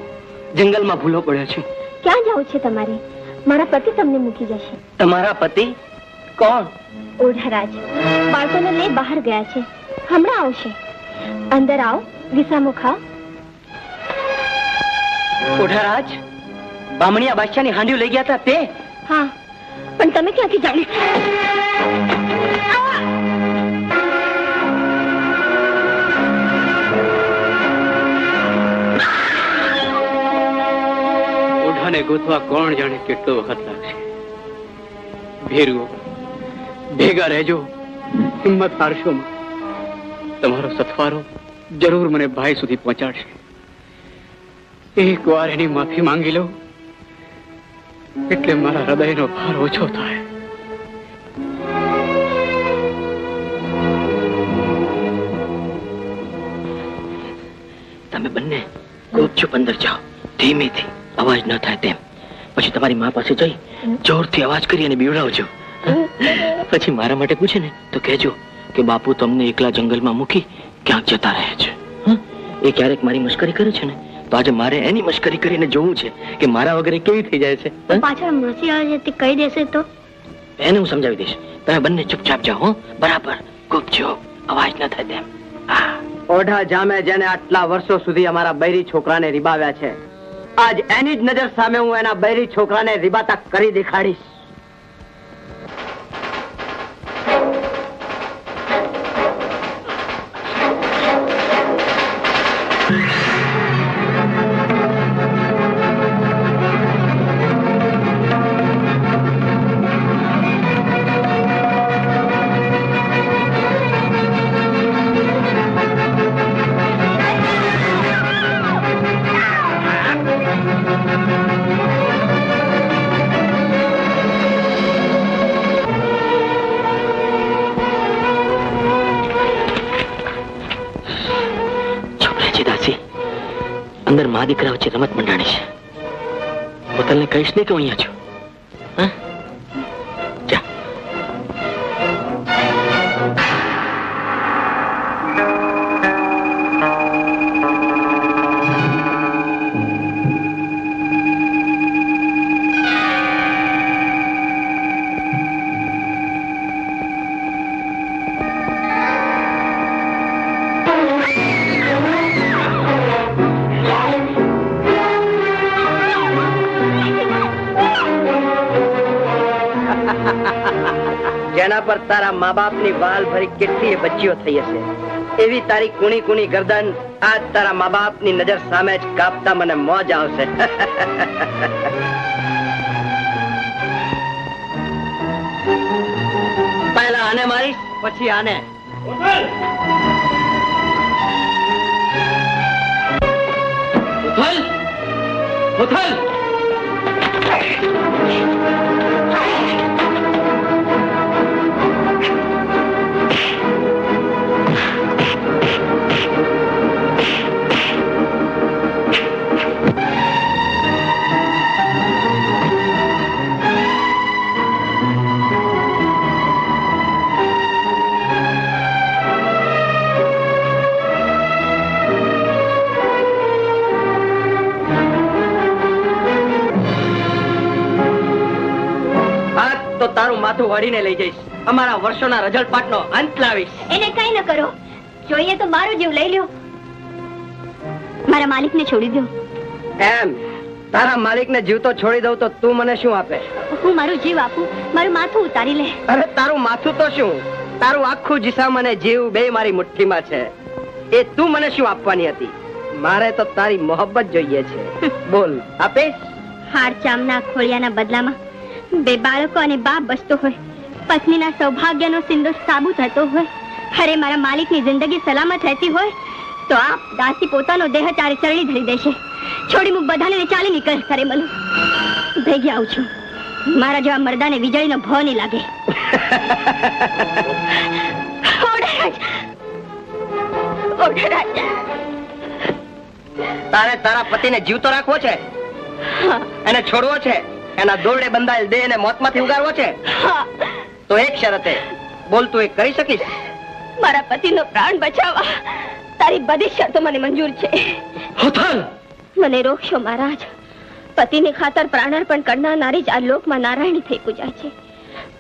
જંગલમાં ભૂલો પડ્યો છું. ક્યાં જવું છે તમારે? મારા પતિ તમને મૂકી જશે. તમારા પતિ કોણ? ઓઢારાજ બાળકોને લઈ બહાર ગયા છે, હમણાં આવશે. અંદર આવો, વિસામો ખાઓ. ઓઢારાજ બામણીયા બાદશાહની હાંડીઓ લઈ ગયા હતા તે? હા, પણ તમે ક્યાંથી જાણી? ઓઢાને ગોતવા કોણ જાણે કેટલો વખત લાગશે. ભેરુઓ ભેગા રહેજો, હિંમત હારશો માં. તમારો સથવારો જરૂર મને ભાઈ સુધી પહોંચાડશે. એક વાર એની માફી માંગી લો એટલે મારા હૃદયનો ભાર ઓછો થાય. તમે બંને ગુપચુપ અંદર જાઓ, ધીમેથી, અવાજ ન થાય તેમ. પછી તમારી મા પાસે જઈ જોરથી અવાજ કરી અને બીવડાવજો. પછી મારા માટે પૂછે ને તો કહેજો કે બાપુ તમને એકલા જંગલમાં મૂકી ક્યાંક જતા રહે છે. એ ક્યારેક મારી મશ્કરી કરે છે ને તો આજે મારે એની મશ્કરી કરીને જોવું છે કે મારા વગરે કેવી થઈ જાય છે. પાછળ મસી આવે છે તે કહી દેશે તો? એને હું સમજાવી દઈશ. તમે બંને ચૂપચાપ જાઓ હો, બરાબર, ગુપચુપ, અવાજ ન થાય તેમ. ઓઢા જામે જેને આટલા વર્ષો સુધી અમારા બૈરી છોકરાને રીબાવ્યા છે, આજ એની જ નજર સામે હું એના બૈરી છોકરાને રીબાતા કરી દેખાડીશ. અંદર મા દીકરા વચ્ચે રમત મંડાણી છે. પોતાને કહીશ નહીં કે હું અહીંયા છું. જેના પર તારા મા બાપ ની વાલ ભરી કેટલી બચ્ચીઓ થઈ હશે, એવી તારી કુણી કુણી ગરદન આજ તારા મા બાપ ની નજર સામે જ કાપતા મને મોજ આવશે. પહેલા આને મારીશ, પછી આને. ઉથલ! ઉથલ! તારું માથું વાળીને લઈ જઈશ, અમારા વર્ષોના રજળપાટનો અંત લાવીશ. એને કઈ ન કરો, જોઈએ તો મારો જીવ લઈ લ્યો, મારા માલિકને છોડી દો. એમ તારા માલિકને જીવતો છોડી દઉં તો તું મને શું આપે? હું મારું જીવ આપું, મારું માથું ઉતારી લે. અરે તારું માથું તો શું, તારું આખું જીસમ અને જીવ બે મારી મુઠ્ઠીમાં છે. એ તું મને શું આપવાની હતી? મારે તો તારી મોહબ્બત જોઈએ છે. બોલ, આપે? હાડ ચામના ખોળિયાના બદલામાં બે બાળકો અને બાપ બસતો હોય પત્નીના સૌભાગ્યનો સિંદૂર સાબુત હતો હોય, અરે મારા માલિકની જિંદગી સલામત રહેતી હોય તો આ દાસી પોતાનો દેહ ચારે ચરણી ધરી દેશે. છોડી હું બધાને ચાલી નીકળ કરે મલું. ભેગી આવું છું. મારા જેવા મરદાને વીજળીનો ભવ નહીં લાગે. તારે તારા પતિને જીવતો રાખવો છે, એને છોડવો છે, એના દોરડે બંધાયેલ દેહને મોતમાંથી ઉગારવો છે? તો એક શરતે બોલ, તું એ કરી શકીશ? મારા પતિનો પ્રાણ બચાવવા તારી બધી શરતો મને મંજૂર છે. મને રોકશો મહારાજ. પતિની ખાતર પ્રાણાર્પણ કરનાર નારી જ આ લોકમાં નારાયણી થઈ પૂજાય છે,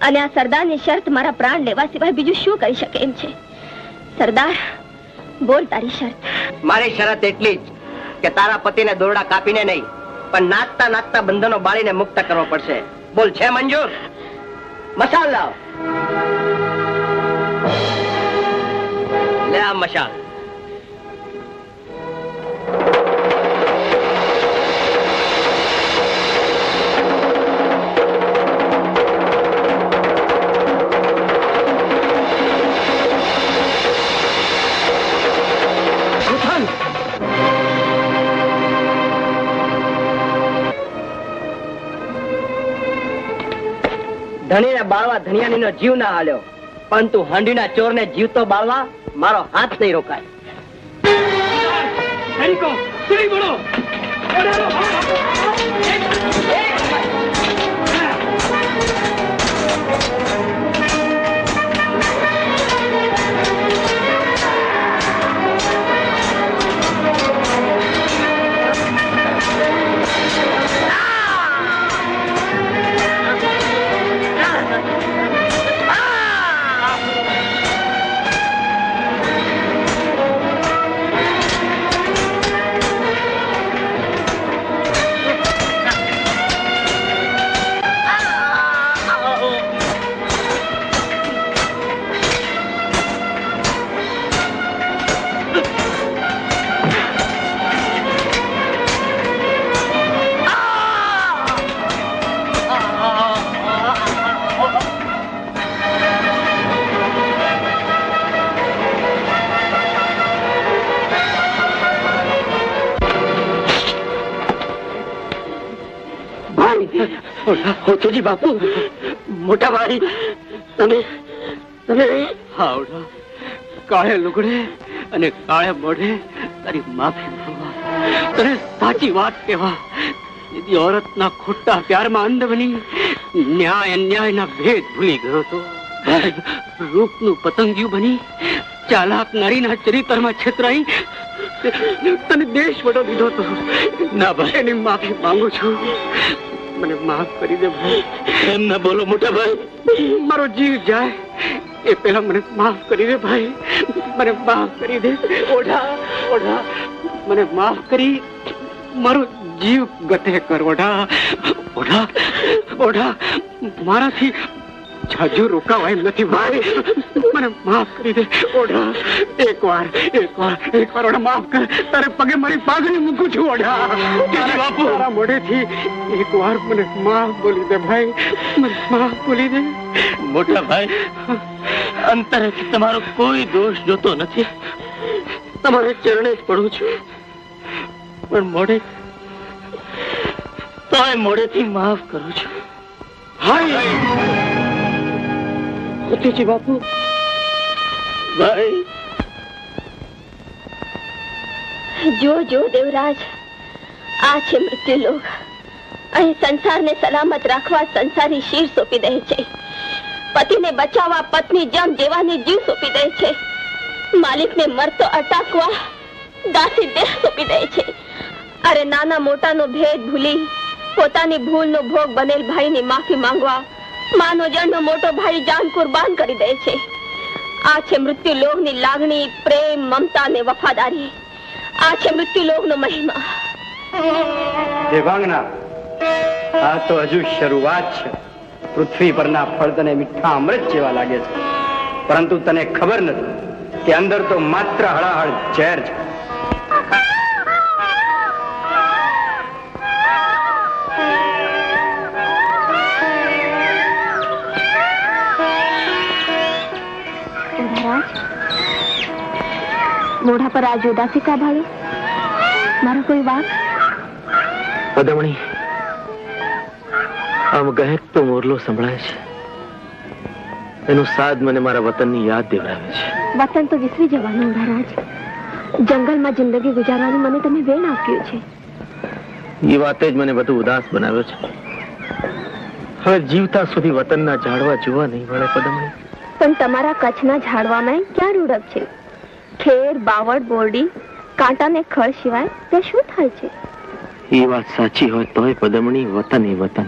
અને આ સરદારની શરત મારા પ્રાણ લેવા સિવાય બીજું શું કરી શકે એમ છે. સરદાર, બોલ તારી શરત. મારી શરત એટલી જ કે તારા પતિને દોરડા કાપીને નહીં, પણ નાચતા નાચતા બંધનો બાળીને મુક્ત કરવો પડશે. બોલ, છે મંજૂર? મશાલ લાવ. લે આ મશાલ. ધણીને બાળવા ધણિયાણીનો જીવ ના હાલ્યો, પરંતુ હાંડીના ચોરને જીવતો બાળવા મારો હાથ નહીં રોકાય. હોતુજી બાપુ, મોટા ભાઈ, તમે તમે હાવડા કાળે લુગડે અને કાળે મોઢે તારી માફી માંગવા, તને સાચી વાત કહેવા. દીદી औरतના ખોટા પ્યારમાં અંધ બની ન્યાય અન્યાયના ભેદ ભૂલી ગયો તો. રૂપનું પતંગિયું બની ચાલાક નારીના ચરિત્રમાં છેતરાઈ તને દેશ વડો દીધો તો. ના ભાઈ, એની માફી માંગુ છું. મને માફ કરી દે ભાઈ. એમ ના બોલો મોટા ભાઈ, મારો જીવ જાય એ પેલા મને માફ કરી દે ભાઈ. મને માફ કરી દે. ઓઢા ઓઢા, મને માફ કરી મારો જીવ ગતે કર. ઓઢા ઓઢા ઓઢા, મારાથી જાજુ રોકાવાય નથી ભાઈ. મને માફ કરી દે ઓઢા. એકવાર ઓઢા માફ કર. તારે પગે મારી પાઘડી મૂકું છું ઓઢા. બાપુ, તારા મોઢેથી એકવાર મને માફ બોલી દે ભાઈ. મને માફ બોલી દે. મોટા ભાઈ, અંતરેથી તમારો કોઈ દોષ જોતો નથી. તમારે ચરણે જ પડું છું, પણ મોઢે તોય મોઢેથી માફ કરું છું. હાય હોતુજી બાપુ. ભાઈ, જો જો દેવરાજ, આ છે મૃત્યુલોક. અહીં સંસારને સલામત રાખવા સંસારી શીર સોંપી દે છે, પતિને બચાવવા પત્ની જમ જેવાની જીવ સોંપી દે છે, માલિકને મરતો અટકાવવા દાસી દેહ સોંપી દે છે. અરે નાના મોટાનો ભેદ ભૂલી પોતાની ભૂલનો ભોગ બનેલ ભાઈની માફી માંગવા માનો જણનો મોટો ભાઈ જાન કુરબાન કરી દે છે. આ છે મૃત્યુલોકની લાગણી, પ્રેમ, મમતા ને વફાદારી. આ છે મૃત્યુલોકનો મહિમા. દેવાંગના, આ તો હજુ શરૂઆત છે. પૃથ્વી પરના ફળ તને મીઠા અમૃત જેવા લાગે છે, પરંતુ તને ખબર નથી કે અંદર તો માત્ર હળાહળ ઝેર છે. મોઢા પર આજ ઉદાસી કા ભાળે? મારો કોઈ વાત? પદમણી, આમ ગહેકતો મોરલો સંભળાય છે. એનું સાદ મને મારા વતનની યાદ દેવડાવે છે. વતન તો વિસરી જવાનું ઓઢારાજ. જંગલમાં જિંદગી ગુજારવાનું મને તમે વેણ આપ્યું છે. એ વાતે જ મને બધું ઉદાસ બનાવ્યો છે. હવે જીવતા સુધી વતનના ઝાડવા જોવા નહીં મળે પદમણી. પણ તમારા કચ્છના ઝાડવામાં ક્યાં રૂડક છે? ખેર, બાવળ, બોરડી, કાંટા ને ખડ સિવાય તે શું થાય છે? એ વાત સાચી હોય તોય પદમણી, વતન એ વતન.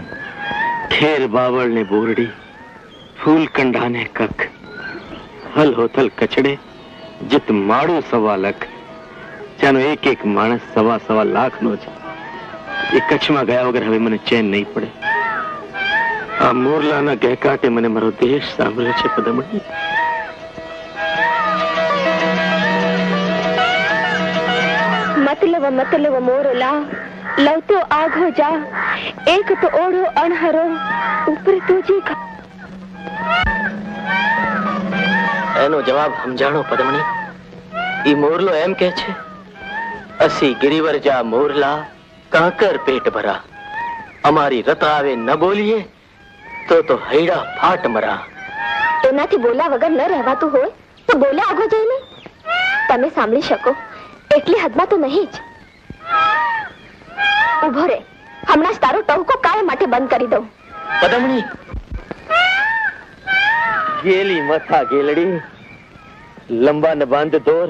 ખેર, બાવળ ને બોરડી, ફૂલ કંડા ને કખ, હલ હોથલ કચડે, જીત માળું સવા લખ. ત્યાંનો એક એક માણસ સવા લાખનો છે. એ કચ્છમાં ગયા વગર હવે મને ચેન નહીં પડે. આ મોરલાના ગહેકાટે મને મારો દેશ સાંભળે છે પદમણી. મતલબ મોરલા, લવ તો આઘો જા, એક તો ઓઢો અણહરો, ઉપર તુજી. એનો જવાબ સમજાણો પદમણી. ઈ મોરલો એમ કે છે, અસી ગિરિવર જા મોરલા, કાંકર પેટ ભરા. અમારી રત આવે ન બોલીએ તો હૈડા ફાટ મરા. એનાથી બોલ્યા વગર ન રહેવાતું હોય તો બોલે આગો જઈને. તમે સાંભળી શકો એટલી હદમાં તો નહીં જ. ઉભો રે, હમણાં જ તારો ટહુકો કાયમ માટે બંધ કરી દઉં. પદમણી, ગેલી મથા ગેલડી, લંબા ન બાંધ દોર.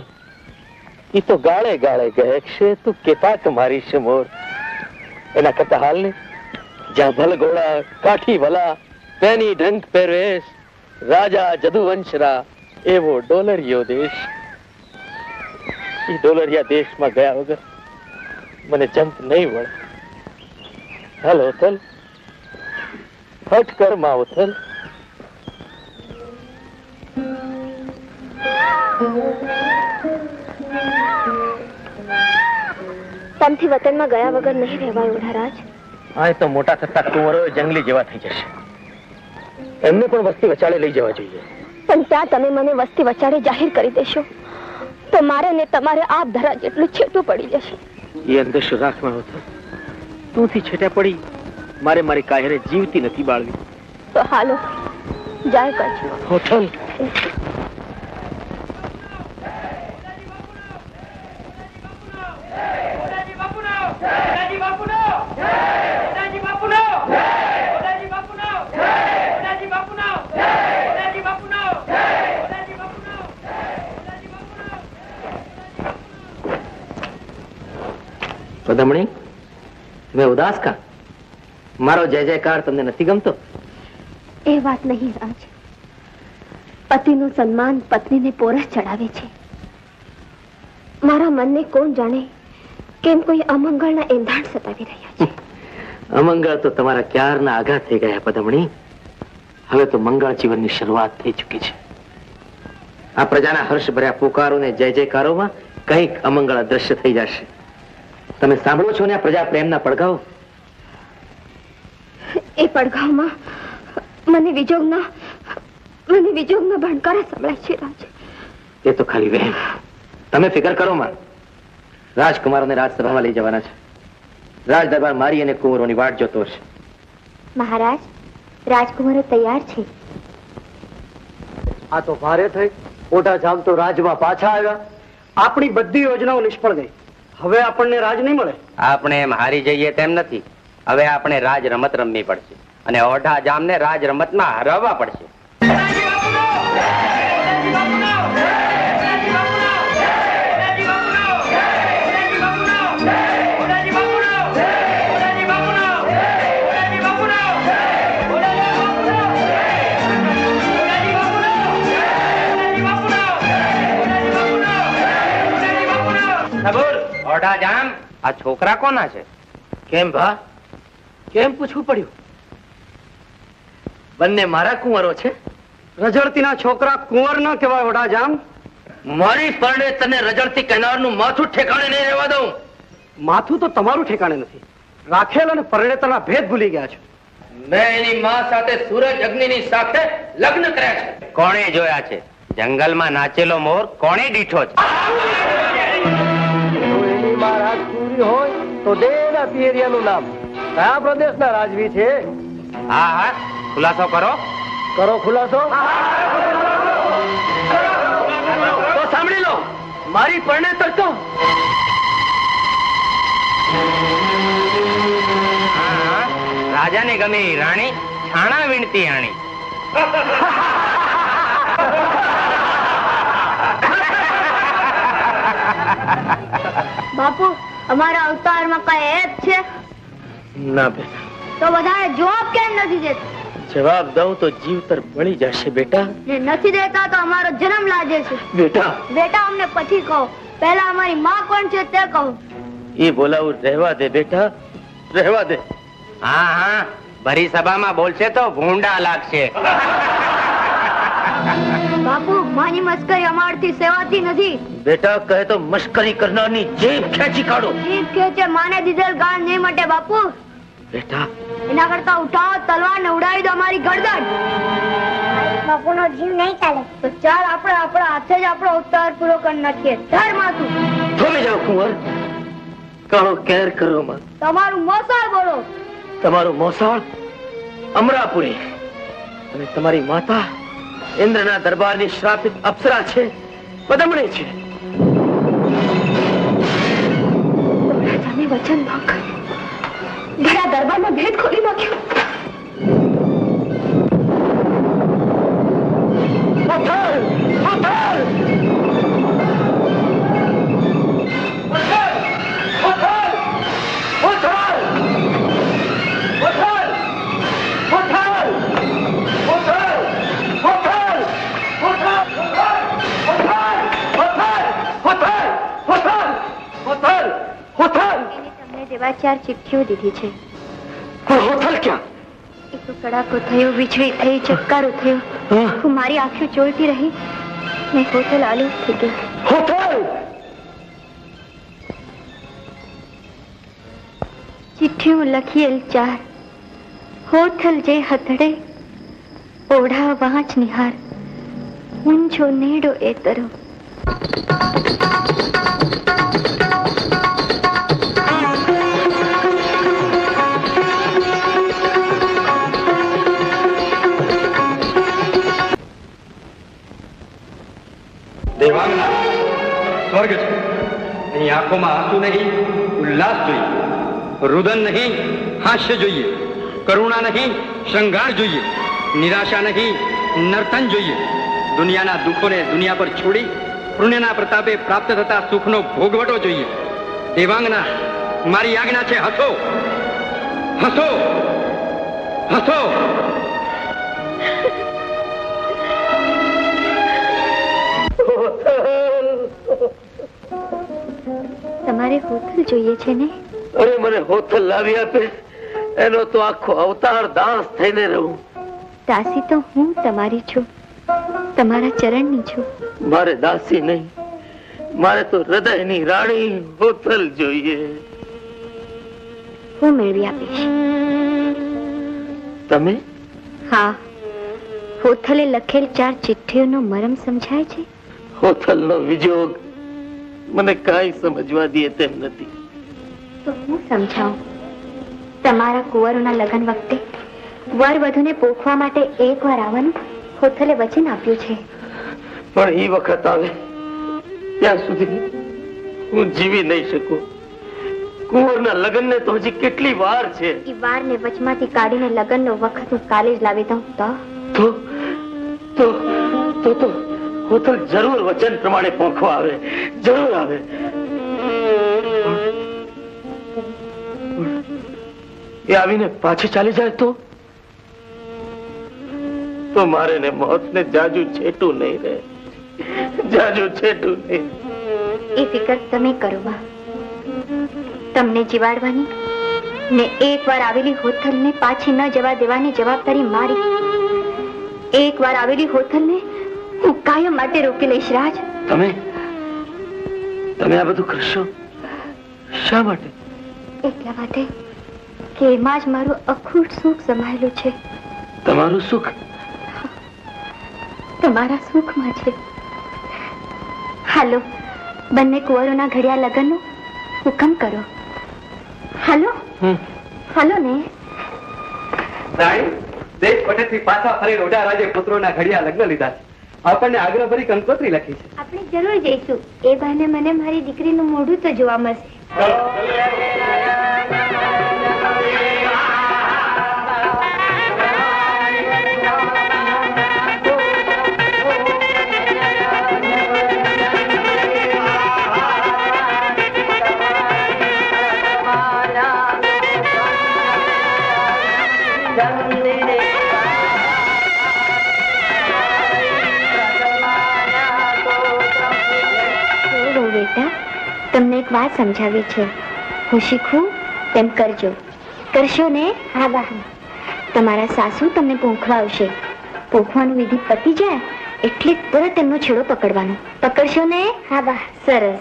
ઈ તો ગાળે ગાળે ગહેકશે, તું કેતાક મારી છે મોર. એના કરતા હાલ ને, જ્યાં ભલ ઘોડા કાઠી ભલા, તેની ઢંક પહેરવેશ, રાજા જદુવંશરા, એવો ડોલરિયો દેશ. ઈ ડોલરિયા દેશમાં ગયા વગર મને જંપ નહીં વળે. હલ હોથલ, હટ કર માં હોથલ. તમથી વતનમાં ગયા વગર નહીં રહેવાય ઓઢારાજ. આ તો મોટા થતા કુંવરો જંગલી જેવા થઈ જશે. એમને પણ વસ્તી વચાળે લઈ જવા જોઈએ. પણ ત્યાં તમે મને વસ્તી વચાળે જાહેર કરી દેશો તો મારે ને તમારે આપ ધરા જેટલું છેટું પડી જશે. એ અંદેશો રાખમાં હોતો તુંથી છેટા પડી મારે મારી કાયરે જીવતી નથી બાળવી. તો હાલો જાય કરજો. હોટલ પદમણી, મેં ઉદાસ કા? મારો જય જયકાર તમને નથી ગમતો? એ વાત નહીં રાજ. પતિનું સન્માન પત્નીને પોરસ ચડાવે છે. મારા મનને કોણ જાણે કેમ કોઈ અમંગળના એંધાણ સતાવી રહ્યા છે. અમંગળ તો તમારા ક્યારના આઘાત થઈ ગયા પદમણી. હવે તો મંગળ જીવનની શરૂઆત થઈ ચૂકી છે. આ પ્રજાના હર્ષ ભર્યા પુકારો ને જય જયકારોમાં કંઈક અમંગળ અદ્રશ્ય થઈ જશે. તમે સાંભળો છો ને આ પ્રજા પ્રેમના પડઘાઓ? એ પડઘાઓમાં મને વિજોગના ભણકારા સંભળાય છે રાજ. એ તો ખાલી વહેમ. તમે ફિકર કરો માં. રાજકુમારોને રાજસભામાં લઈ જવાના છે. રાજ દરબાર મારી અને કુંવરોની વાટ જોતો હશે. મહારાજ, રાજકુમારો તૈયાર છે. આ તો ભારે થઈ. મોટા જામ તો રાજમાં પાછા આવ્યા. આપણી બધી યોજનાઓ નિષ્ફળ ગઈ. હવે આપણને રાજ નહીં મળે. આપણે એમ હારી જઈએ તેમ નથી. હવે આપણે રાજ રમત રમવી પડશે અને ઓઢા જામને રાજ રમતમાં હરાવવા પડશે. ઓઢા જામ, આ છોકરા કોના છે? કેમ ભા? કેમ પૂછવું પડ્યું? બંને મારા કુંવરો છે. રજડતીના છોકરા કુંવર ન કહેવાય ઓઢા જામ. મારી પરણે તને રજડતી કહેનારનું માથું ઠેકાણે નહીં રહેવા દઉં. માથું તો તમારું ઠેકાણે નથી. રાખેલ અને પરણેતરના ભેદ ભૂલી ગયા છો. મેં એની માં સાથે સૂરજ અગ્નિની સાથે લગ્ન કર્યા છે. કોણે જોયા છે? જંગલમાં નાચેલો મોર કોણે દીઠો છે? એની માં રાજપુરી હોય તો દેના પિયરિયાનું નામ કયા પ્રદેશના રાજવી છે? હા હા, ખુલાસો કરો. કરો ખુલાસો. તો સાંભળી લો, મારી પરણેતર તો રાજાને ગમે રાણી, છાણા વીણતી આણી. બાપુ, અમારા અવતારમાં કઈ એપ છે? ના બેટા, તો બધાને જવાબ કેમ નથી દેતા? જવાબ દઉં તો જીવતર બળી જશે બેટા. ને નથી દેતા તો અમારો જન્મ લાગે છે. બેટા, બેટા અમને પછી કહો, પહેલા અમારી માં કોણ છે તે કહો. એ બોલાવું રહેવા દે બેટા, રહેવા દે. હા હા, ભરી સભામાં બોલશે તો ભૂંડા લાગશે. બાપુ, માની મસ્કરી અમારથી સેવાતી નથી. બેટા કહે તો મશ્કરી કરનારની જીભ ખેંચી કાઢો. જીભ ખેંચે માને દીધેલ ગાળ નહીં મટે બાપુ. બેટા, એના કરતા ઉઠાવો તલવાર ને ઉડાવી દો અમારી ગરદન. બાપુનો જીવ નહીં ચાલે તો ચાલ આપણે આપણા હાથે જ આપણો અવતાર પૂરો કરી નાખીએ. ધર માથું. થોમી જાઓ કુંવર, કાળો કેર કરો માં. તમારું મોસાળ બોલો. તમારું મોસાળ અમરાપુરી અને તમારી માતા ઇન્દ્રના દરબારની શ્રાપિત અપ્સરા છે, પદમણી છે. રાજાને વચન ભંગ કર્યું, ઘણા દરબારમાં ભેદ ખોલી નાખ્યો. દેવાચાર ચિઠ્ઠીઓ દીધી છે. હોથલ ક્યાં? એક તો કડાકો થયો, વીજળી થઈ, ચટકારો થયો. હું મારી આંખો ચોળતી રહી ને હોથલ આલુપ થઈ ગઈ. હોથલ! ચિઠ્ઠીઓ લખીએલ ચાર, હોથલ જે હથડે ઓઢા વાંચ નિહાર, ઊંચો નેડો એ તરો. દેવાંગના સ્વર્ગ છે. અહીં આંખોમાં આંસુ નહીં, ઉલ્લાસ જોઈએ. રુદન નહીં, હાસ્ય જોઈએ. કરુણા નહીં, શૃંગાર જોઈએ. નિરાશા નહીં, નર્તન જોઈએ. દુનિયાના દુઃખોને દુનિયા પર છોડી પુણ્યના પ્રતાપે પ્રાપ્ત થતા સુખનો ભોગવટો જોઈએ. દેવાંગના, મારી આજ્ઞા છે, હસો, હસો, હસો. તમારે હોથલ જોઈએ છે ને? અરે મને હોથલ લાવી આપે, એનો તો આખો અવતાર દાસ થઈને રહું. દાસી તો હું તમારી છું, તમારા ચરણની છું. મારે દાસી નહીં, મારે તો હૃદયની રાણી હોથલ જોઈએ. હું મેળવી આપીશ. તમે? હા, હોથલે લખેલ ચાર ચિઠ્ઠીઓનો મરમ સમજાય છે? હોથલનો વિજોગ મને કાંઈ સમજવા દે તેમ નથી. તો હું સમજાવું. તમારા કુંવરોના લગ્ન વખતે વર વધુને પોખવા માટે એકવાર આવવાનું હોથલે વચન આપ્યું છે. પણ એ વખત આવે ત્યાં સુધી હું જીવી નહીં શકું. કુંવરના લગ્નને તો હજી કેટલી વાર છે. એ વારને વચમાંથી કાઢીને લગ્નનો વખત હું કાલે જ લાવી દઉં તો હોથલ જરૂર વચન પ્રમાણે પોખવા આવે, જરૂર આવે. એ આવીને પાછી ચાલી જાય તો મારે ને મોત ને જાજુ છેટું નહીં રહે, જાજુ છેટું નહીં. એ ફિકર તમે કરો બા. તમને જીવાડવાની ને એકવાર આવેલી હોથલને પાછી ન જવા દેવાની જવાબદારી મારી. એકવાર આવેલી હોથલને હું કાયમ માટે રોકી લઈશ. રાજ, તમે આ બધું કરશો શા માટે? એટલા માટે કે એમાં જ મારું અખૂટ સુખ સમાયેલું છે. તમારું સુખ? મારા સુખમાં છે. હાલો, બંને કુંવરોના ઘડિયા લગ્નનો હુકમ કરો. હાલો હાલો ને. રાણી, દેશ કોટેથી પાછા ફરી ઓઢા રાજે પુત્રોના ઘડિયા લગ્ન લીધા છે. આપણને આગ્રહ ભરી કંકોત્રી લખી છે. આપણે જરૂર જઈશું. એ બહાને મને મારી દીકરીનું મોઢું તો જોવા મળશે. તમને એક વાત સમજાવી છે. હું શીખું તેમ કરજો. કરશો ને? હા બા. તમારા સાસુ તમને પોંખવાવશે. પોંખવાનું વિધિ પતી જાય એટલે તરત એમનો છેડો પકડવાનો. પકડશો ને? હા બા. સરસ.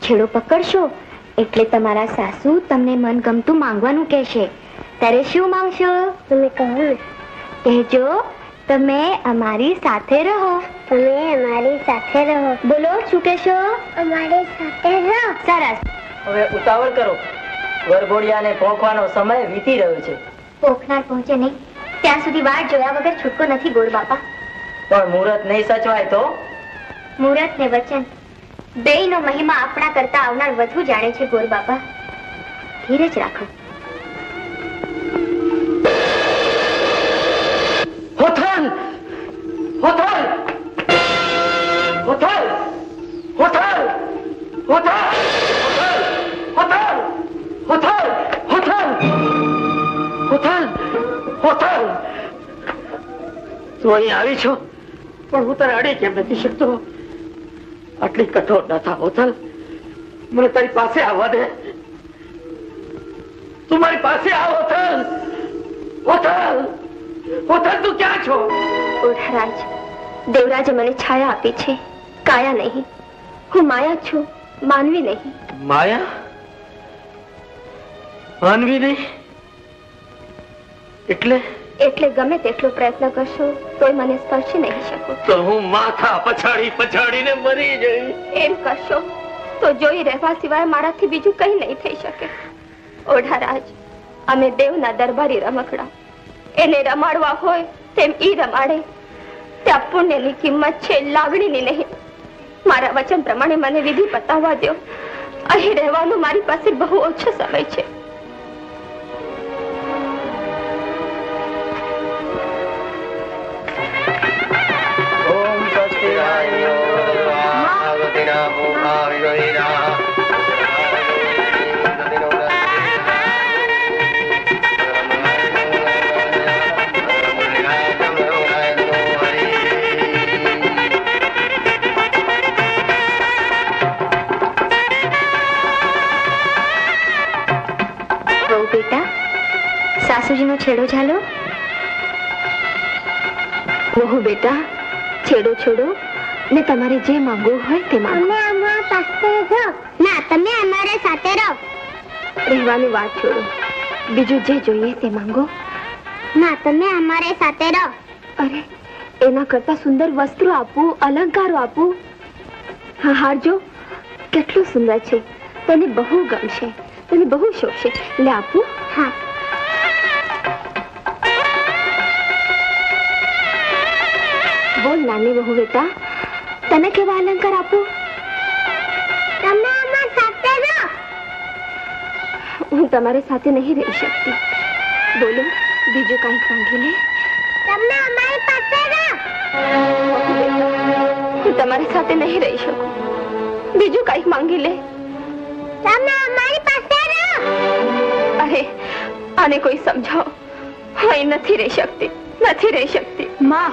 છેડો પકડશો એટલે તમારા સાસુ તમને મનગમતું માંગવાનું કહેશે. ત્યારે શું માંગશો? તમે કહો ને. કહેજો, તમે અમારી સાથે રહો. તમે અમારી સાથે રહો. બોલો, શું કહેશો? અમારી સાથે રહો. સરસ. હવે ઉતાવળ કરો, વરઘોડિયાને પહોંચવાનો સમય વીતી રહ્યો છે. પોખનાર પહોંચે નહીં ત્યાં સુધી વાટ જોયા વગર છૂટકો નથી ગોર બાપા. પણ મુહૂર્ત નહીં સચવાય તો? મુહૂર્ત ને વચન બેયનો મહિમા આપણા કરતા આવનાર વધુ જાણે છે ગોર બાપા. ધીરજ રાખો. હોથલ હોથલ હોથલ હોથલ હોથલ હોથલ હોથલ હોથલ હોથલ હોથલ. તું અહીં આવી છો, પણ હું તારે અડી કેમ નથી શકતો? આટલી કઠોર ન થા હોથલ. મને તારી પાસે આવવા દે. તું મારી પાસે આવ હોથલ. હોથલ હોથલ, તું ક્યાં છો? ઓઢારાજ, દેવરાજે મને છાયા આપી છે, કાયા નહીં. હું માયા છું, માનવી નહીં. માયા? માનવી નહીં? એટલે એટલે ગમે તેટલો પ્રયત્ન કરશો તોય મને સ્પર્શી નહીં શકો. તો હું માથા પછાડી પછાડીને મરી જઈશ. એમ કરશો તો જોઈ રહેવા સિવાય મારાથી બીજું કઈ નહીં થઈ શકે. ઓઢારાજ, અમે દેવના દરબારી રમકડા, એને રમાડવા હોય તેમ ઈ રમાડે. ત્યાં પુણ્યની કિંમત છે, લાગણીની નહીં. મારા વચન પ્રમાણે મને વિધિ પતાવવા દો. અહીં રહેવાનું મારી પાસે બહુ ઓછો સમય છે. ઓમ સ્વસ્તિરાય ભગવતીના ભૂખા વિજયીના સાસુજીનો છેડો ઝાલો. વહુ બેટા, છેડો છોડો ને તમારે જે માંગવું હોય તે માંગો. ના, તમે અમારા સાથે રહો. રહેવાની વાત છોડો, બીજું જે જોઈએ તે માંગો. ના, તમે અમારે સાથે રહો. અરે, એના કરતા સુંદર વસ્ત્રો આપું, અલંકારો આપું. હા, હારજો, કેટલું સુંદર છે. તને બહુ ગમશે, તને બહુ શોભશે. લે આપું. હા. બોલ નાની વહુ બેટા, તને કેવા અલંકાર આપું? તમે અમારી સાથે રહો. હું તમારી સાથે નહીં રહી શકતી. બોલો, બીજું કંઈક માંગી લે. તમે અમારી પાસે રહો. હું તમારી સાથે નહીં રહી શકું. બીજું કંઈક માંગી લે. તમે અમારી પાસે રહો. અરે, આને કોઈ સમજાવો. હું અહીં નથી રહી શકતી, નથી રહી શકતી. માં,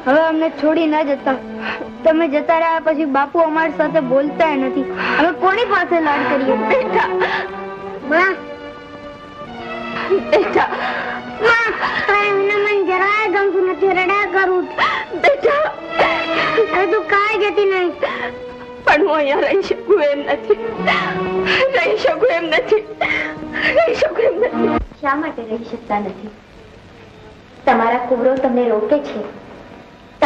હવે અમને છોડી ના જતા. તમે જતા રહ્યા પછી બાપુ અમારી સાથે બોલતા નથી. હવે કોની પાસે લાડ કરીએ? બેટા, માં, બેટા, મને જરાય ગમતું નથી. રડા કરું. બેટા, હવે તું કાંઈ જતી નહીં. પણ હું અહીંયા રહી શકું એમ નથી. રહી શકું એમ નથી. રહી શકું એમ નથી. શા માટે રહી શકતા નથી? તમારા કુવરો તમને રોકે છે.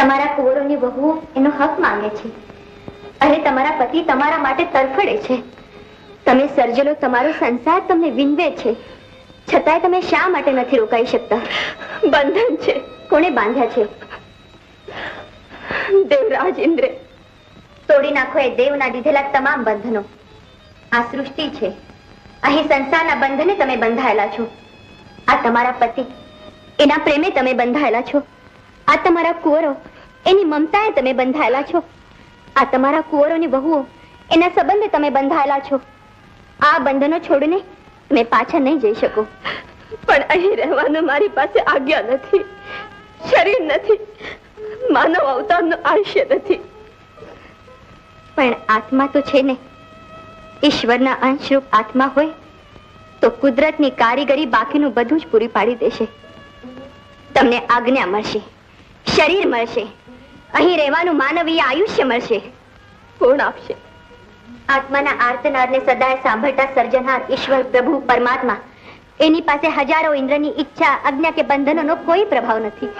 તમારા કુંવરોની વહુ એનો હક માંગે છે. અરે તમારા પતિ તમારા માટે તરફડે છે. તમે સર્જેલો તમારો સંસાર તમને વિંદવે છે, છતાંય તમે શા માટે નથી રોકાઈ શકતા? બંધન છે. કોણે બાંધ્યા છે? દેવરાજ ઇન્દ્રે. તોડી નાખો એ દેવના દીધેલા તમામ બંધનો. આ સૃષ્ટિ છે, અહીં સંસારના બંધને તમે બંધાયેલા છો. આ તમારા પતિ, એના પ્રેમે તમે બંધાયેલા છો. આ તમારા કુંવરો, એની મમતાએ તમે બંધાયેલા છો. આ તમારા કુંવરોની વહુઓ, એના સંબંધે તમે બંધાયેલા છો. આ બંધનો છોડીને તમે પાછા નહીં જઈ શકો. પણ અહીં રહેવાનું મારી પાસે આજ્ઞા નથી, શરીર નથી, માનવ અવતારનું આયુષ્ય નથી. પણ આત્મા તો છે ને. ઈશ્વરના અંશરૂપ આત્મા હોય તો કુદરતની કારીગરી બાકીનું બધું જ પૂરી પાડી દેશે. તમને આજ્ઞા મળશે, શરીર મળશે, અહીં રહેવાનું માનવીય આયુષ્ય મળશે. કોણ આપશે? આત્માના આર્તનાદને સદાય સાંભળતા સર્જનહાર ઈશ્વર પ્રભુ પરમાત્મા. એની પાસે હજારો ઇન્દ્રની ઈચ્છા, આજ્ઞા કે બંધનોનો કોઈ પ્રભાવ નથી.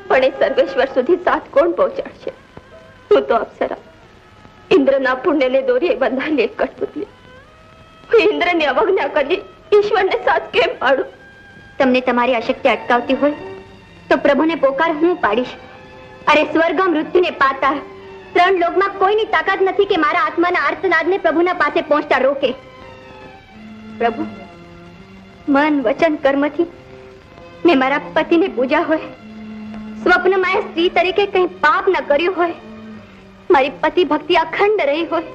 પણ એ સર્વેશ્વર સુધી સાથ કોણ પહોંચાડશે? હું તો અપ્સરા, ઇન્દ્રના પુણ્યને દોરીએ બંધાયેલી એક કઠપુતલી. હું ઇન્દ્રની અવજ્ઞા કરી ઈશ્વરને સાથ કેમ પાડું? તમને તમારી અશક્તિ અટકાવતી હોય તો પ્રભુને પોકાર હું પાડીશ. અરે સ્વર્ગ, મૃત્યુને પાતાળ, 3 લોકમાં કોઈની તાકાત નથી કે મારા આત્માના આર્તનાદને પ્રભુના પાસે પહોંચતા રોકે. પ્રભુ, મન, વચન, કર્મથી મેં મારા પતિને પૂજા હોય, સ્વપ્નમાં એ સ્ત્રી તરીકે કંઈ પાપ ન કર્યું હોય, મારી પતિ ભક્તિ અખંડ રહી હોય,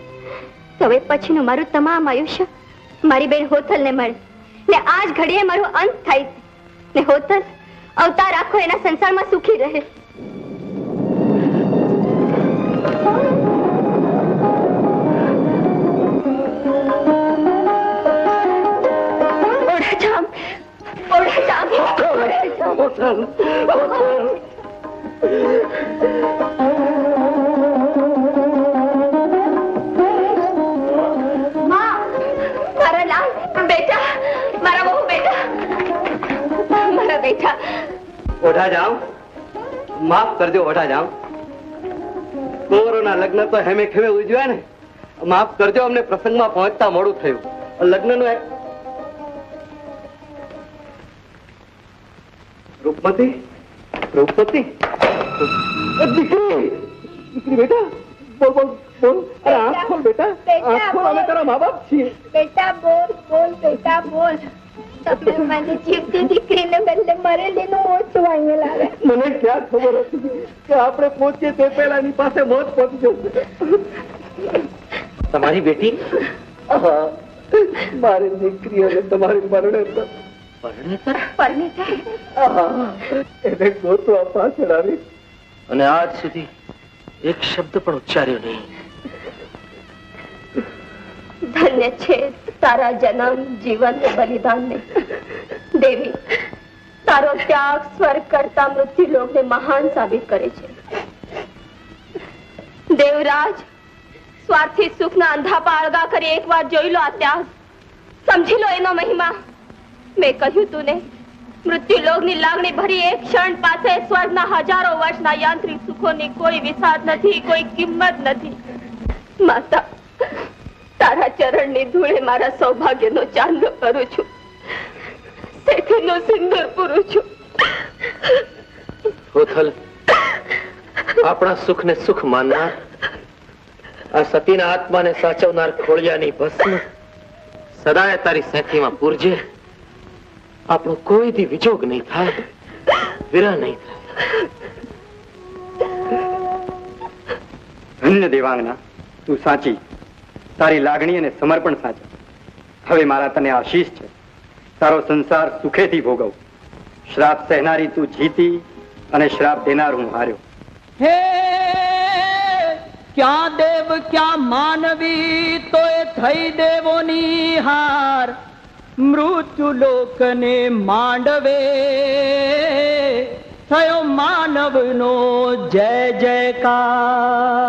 તો હવે પછીનું મારું તમામ આયુષ્ય મારી બેન હોથલને મળે ને આજ ઘડીએ મારો અંત થાય ને હોથલ અવતાર આખો એના સંસારમાં સુખી રહે. ઓઢા જાઉં, માફ કરજો ઓઢા જાઉં. કુંવરોના લગ્ન તો હેમે ખેમે ઉજવ્યા ને, માફ કરજો, અમને પ્રસંગમાં પહોંચતા મોડું થયું. લગ્નનું રૂપમતી, રૂપમતી, દીકરી, દીકરી બેટા, બોલ બોલ બોલ. અરે આંખ ખોલ બેટા, આંખ ખોલ, અમે તારા મા બાપ છીએ. બેટા બોલ બોલ, બેટા બોલ. તમે મને જીવતી દીકરીને બદલે મરેલીનું મોત સુવાઈને લાવે. મને ક્યાં ખબર હતી કે આપણે પહોંચીએ તે પહેલા એની પાસે મોત પહોંચી જશે. તમારી બેટી? મારી દીકરીઓને તમારી પરણેતર. પરણેતર? એને ગોતવા પાછળ આવી અને આજ સુધી એક શબ્દ પણ ઉચ્ચાર્યો નહીં. ધન્ય છે તારા જન્મ, જીવન ને બલિદાન ને. દેવી, તારો ત્યાગ સ્વર્ગ કરતા મૃત્યુ લોકને મહાન સાબિત કરે છે. દેવરાજ, સ્વાર્થી સુખના અંધાપા અળગા કરી એકવાર જોઈ લો આ ત્યાગ, સમજી લો એનો મહિમા. મેં કહ્યું તું ને, મૃત્યુ લોકની લાગણી ભરી એક ક્ષણ પાસે સ્વર્ગના હજારો વર્ષના યાંત્રિક સુખોની કોઈ વિસાદ નથી, કોઈ કિંમત નથી. માતા, તારા ચરણની ધૂળે મારા સૌભાગ્યનો ચાંદલો કરું છું, શેઠનો સિંદૂર પૂરું છું. હોથલ, આપણા સુખને સુખ માનનાર, આ સતીના આત્માને સાચવનાર ખોળિયાની ભસ્મ સદાય તારી સેથીમાં પૂરજે. આપણો કોઈ દી વિજોગ નહીં થાય, વિરહ નહીં થાય. ધન્ય દેવાંગના, તું સાચી, તારી લાગણી અને સમર્પણ સાચા. હવે મારા તને આશીષ છે, તારો સંસાર સુખેથી ભોગવ. શ્રાપ સહેનારી તું જીતી અને શ્રાપ દેનાર હું હાર્યો. હે ક્યાં દેવ ક્યાં માનવી, તો એ થઈ દેવોની હાર. મૃત્યુ લોકને માંડવે થયો માનવનો જય જયકાર.